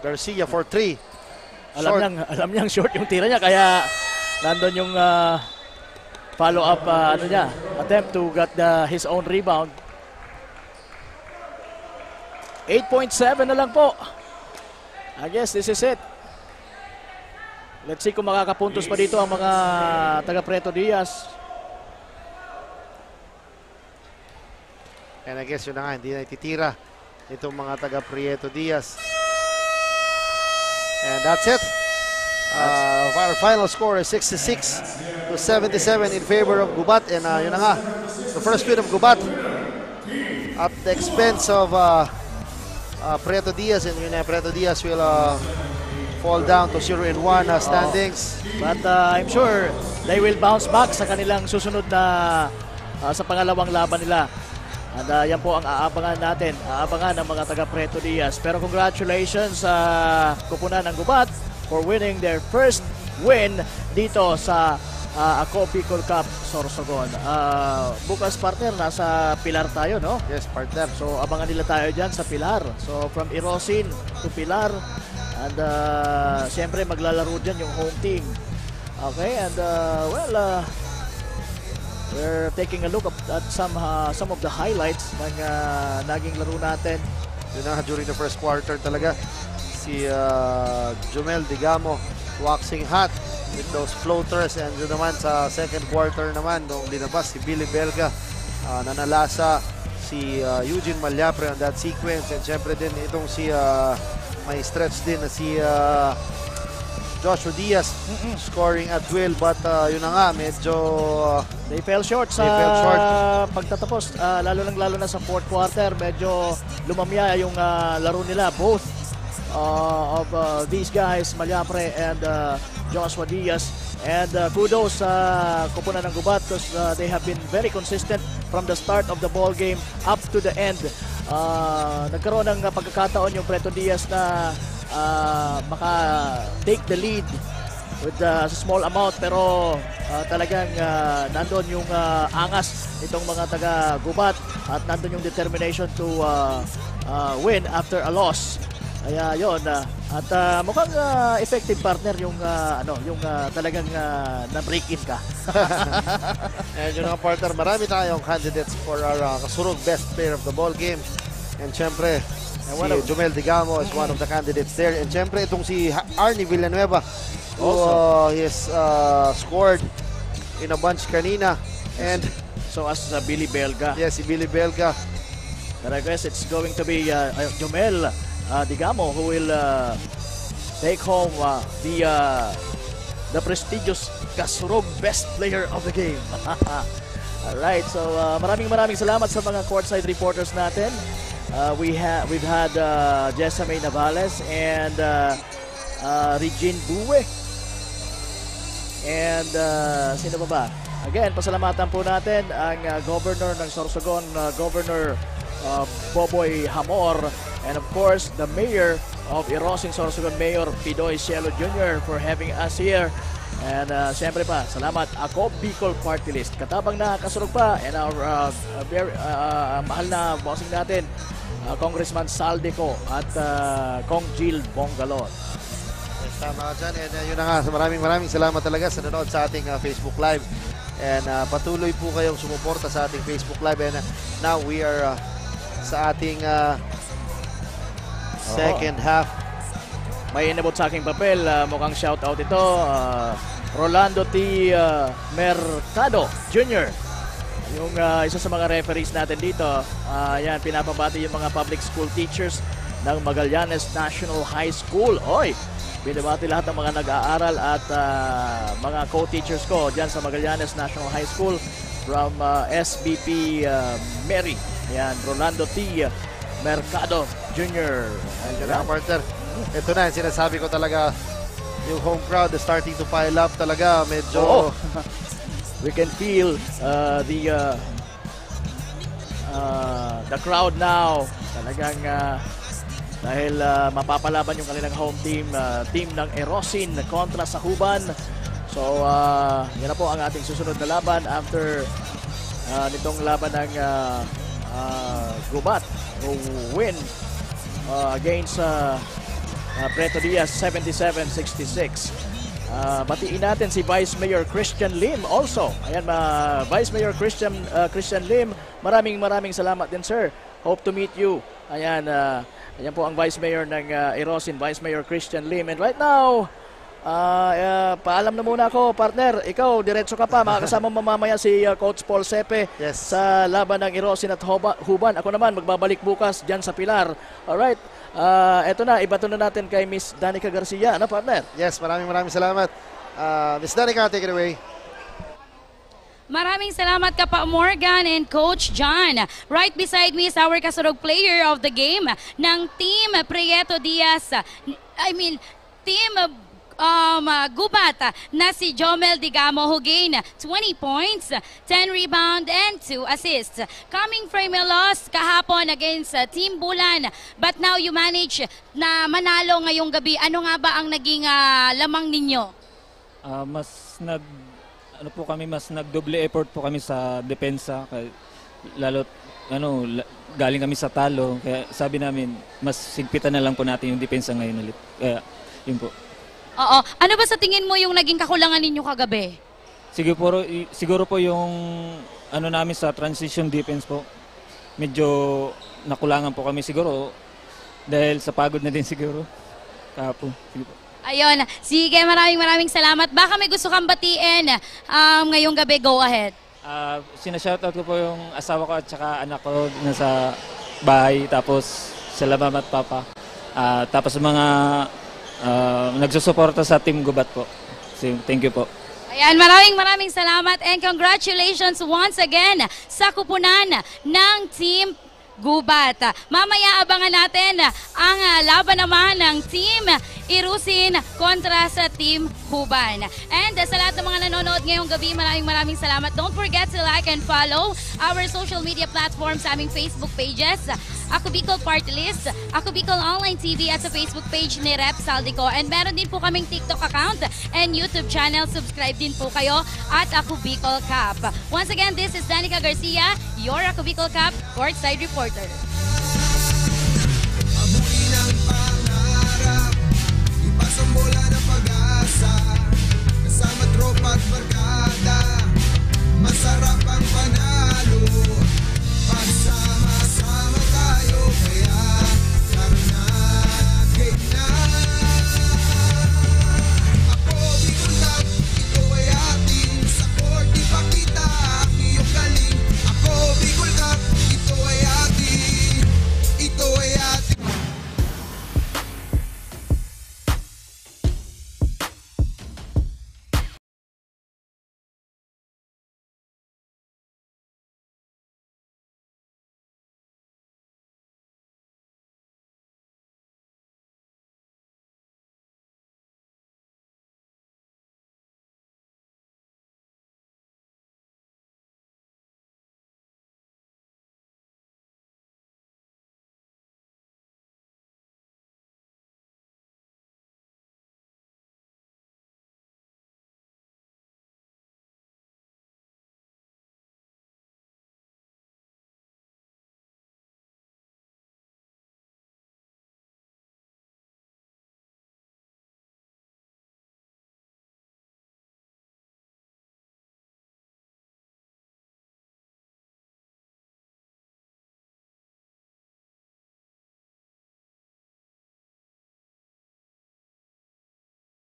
Garcia for 3. Alam niyang short yung tira niya, kaya nandun yung follow-up attempt to get his own rebound. 8.7 na lang po. I guess this is it. Let's see kung makakapuntos pa dito ang mga taga Preto Diaz. And I guess yun na nga, hindi na ititira itong mga taga Prieto Diaz. And that's it. Our final score is 66-77 in favor of Gubat. And yun na nga, the first win of Gubat at the expense of Prieto Diaz. And yun na, Prieto Diaz will fall down to 0-1 standings. But I'm sure they will bounce back sa kanilang susunod na sa pangalawang laban nila. And yan po ang aabangan natin, aabangan ng mga taga Preto Diaz. Pero congratulations sa kupunan ng Gubat for winning their first win dito sa Ako Bicol Cup Sorsogon. Bukas, partner, nasa Pilar tayo, no? Yes, partner. So abangan nila tayo dyan sa Pilar. So from Irosin to Pilar. And siyempre maglalaro dyan yung home team. Okay, and we're taking a look at some of the highlights ng naging laro natin. Yun na, during the first quarter talaga, si Jomel Digamo waxing hot with those floaters. And yun naman sa second quarter naman, nung linabas si Billy Belga, nanalasa si Eugene Malyapre on that sequence. And syempre din itong si may stretch din na si Joshua Diaz scoring at will, but yun na nga, medyo they fell short sa pagtatapos, lalo na sa fourth quarter. Medyo lumamya yung laro nila, both of these guys, Malyapre and Joshua Diaz. And kudos sa kupunan ng Gubat because they have been very consistent from the start of the ball game up to the end. Nagkaroon ng pagkakataon yung Preto Diaz na maka-take the lead with a small amount, pero talagang nandun yung angas itong mga taga-Gubat at nandun yung determination to win after a loss. Kaya yun, at mukhang effective, partner, yung talagang na-break-in ka. And yun nga, partner, marami tayong candidates for our kasurog best player of the ball game. And syempre, si Jomel Digamo is one of the candidates there. And syempre, itong si Arnie Villanueva, who he has scored in a bunch kanina. And so as Billy Belga. Yes, si Billy Belga. But I guess it's going to be Jomel Digamo who will take home the prestigious Kasurog Best Player of the Game. Alright, so maraming salamat sa mga courtside reporters natin. We've had Jessamay Navales and Regine Bue. And sino ba? Again, pasalamatan po natin ang Governor ng Sorsogon, Governor Boboy Hamor, and of course the Mayor of Irosin Sorsogon, Mayor Pidoy Cielo Jr. for having us here. And siyempre pa, salamat Ako Bicol Party List. Katabang na kasurog pa, and our mahal na bossing natin, Congressman Saldeco at Kong Jill Bongalon. Yes, tama ka dyan. And yun na nga, maraming salamat talaga sa nanood sa ating Facebook Live. And patuloy po kayong sumuporta sa ating Facebook Live. And now we are sa ating second half. May inabot sa aking papel, mukhang shoutout ito, Rolando T. Mercado Jr. Yung isa sa mga referees natin dito. Yan, pinapabati yung mga public school teachers ng Magallanes National High School. Oy! Binabati lahat ng mga nag-aaral at mga co-teachers ko dyan sa Magallanes National High School from SBP Mary. Ayan, Rolando T. Mercado Jr. Ayan na, partner. Ito na, sinasabi ko talaga, yung home crowd is starting to pile up talaga. Medyo... We can feel the crowd now. Talagang dahil mapapalaban yung kanilang home team, team ng Erosin kontra sa Huban So, yan na po ang ating susunod na laban after nitong laban ng Gubat who win against Preto Diaz 77-66. Batiin natin si Vice Mayor Christian Lim also. Ayan, Vice Mayor Christian Lim, maraming salamat din, sir. Hope to meet you. Ayan, ayan po ang Vice Mayor ng Irosin, Vice Mayor Christian Lim. And right now, paalam na muna ako, partner. Ikaw, diretso ka pa. Makakasama mamamaya si Coach Paul Sepe sa laban ng Irosin at Huban. Ako naman, magbabalik bukas dyan sa Pilar. Alright. Eto na, ibato na natin kay Miss Danica Garcia. Ano, partner? Yes, maraming salamat. Miss Danica, take it away. Maraming salamat Kapa Morgan and Coach John. Right beside me is our kasurog player of the game ng Team Prieto Diaz. Team Gubat na si Jomel Digamo who gained 20 points, 10 rebound and 2 assists. Coming from a loss kahapon against Team Bulan, but now you manage na manalo ngayong gabi. Ano nga ba ang naging lamang ninyo? Mas nagdoble effort po kami sa depensa, lalo galing kami sa talo, kaya sabi namin mas sigpitan na lang po natin yung depensa ngayon ulit. Kaya yun po. Oo. Ano ba sa tingin mo yung naging kakulangan ninyo kagabi? Siguro po yung namin sa transition defense po. Medyo nakulangan po kami siguro dahil sa pagod na din siguro. Kahapon. Sige po. Ayun. Sige, maraming salamat. Baka may gusto kang batiin ngayong gabi. Go ahead. Sinashoutout ko po yung asawa ko at saka anak ko nasa bahay. Tapos sila mama at papa. Tapos mga nagsusuporta sa Team Gubat po. So, thank you po. Ayan, maraming salamat and congratulations once again sa kupunan ng Team Gubat. Mamaya abangan natin ang laban naman ng Team Irusin kontra sa Team Huban. And sa lahat ng mga nanonood ngayong gabi, maraming salamat. Don't forget to like and follow our social media platforms sa aming Facebook pages, Ako Bicol Party List, Ako Bicol Online TV at sa Facebook page ni Rep Saldico. And meron din po kaming TikTok account and YouTube channel. Subscribe din po kayo at Ako Bicol Cup. Once again, this is Danica Garcia, your Ako Bicol Cup courtside reporter.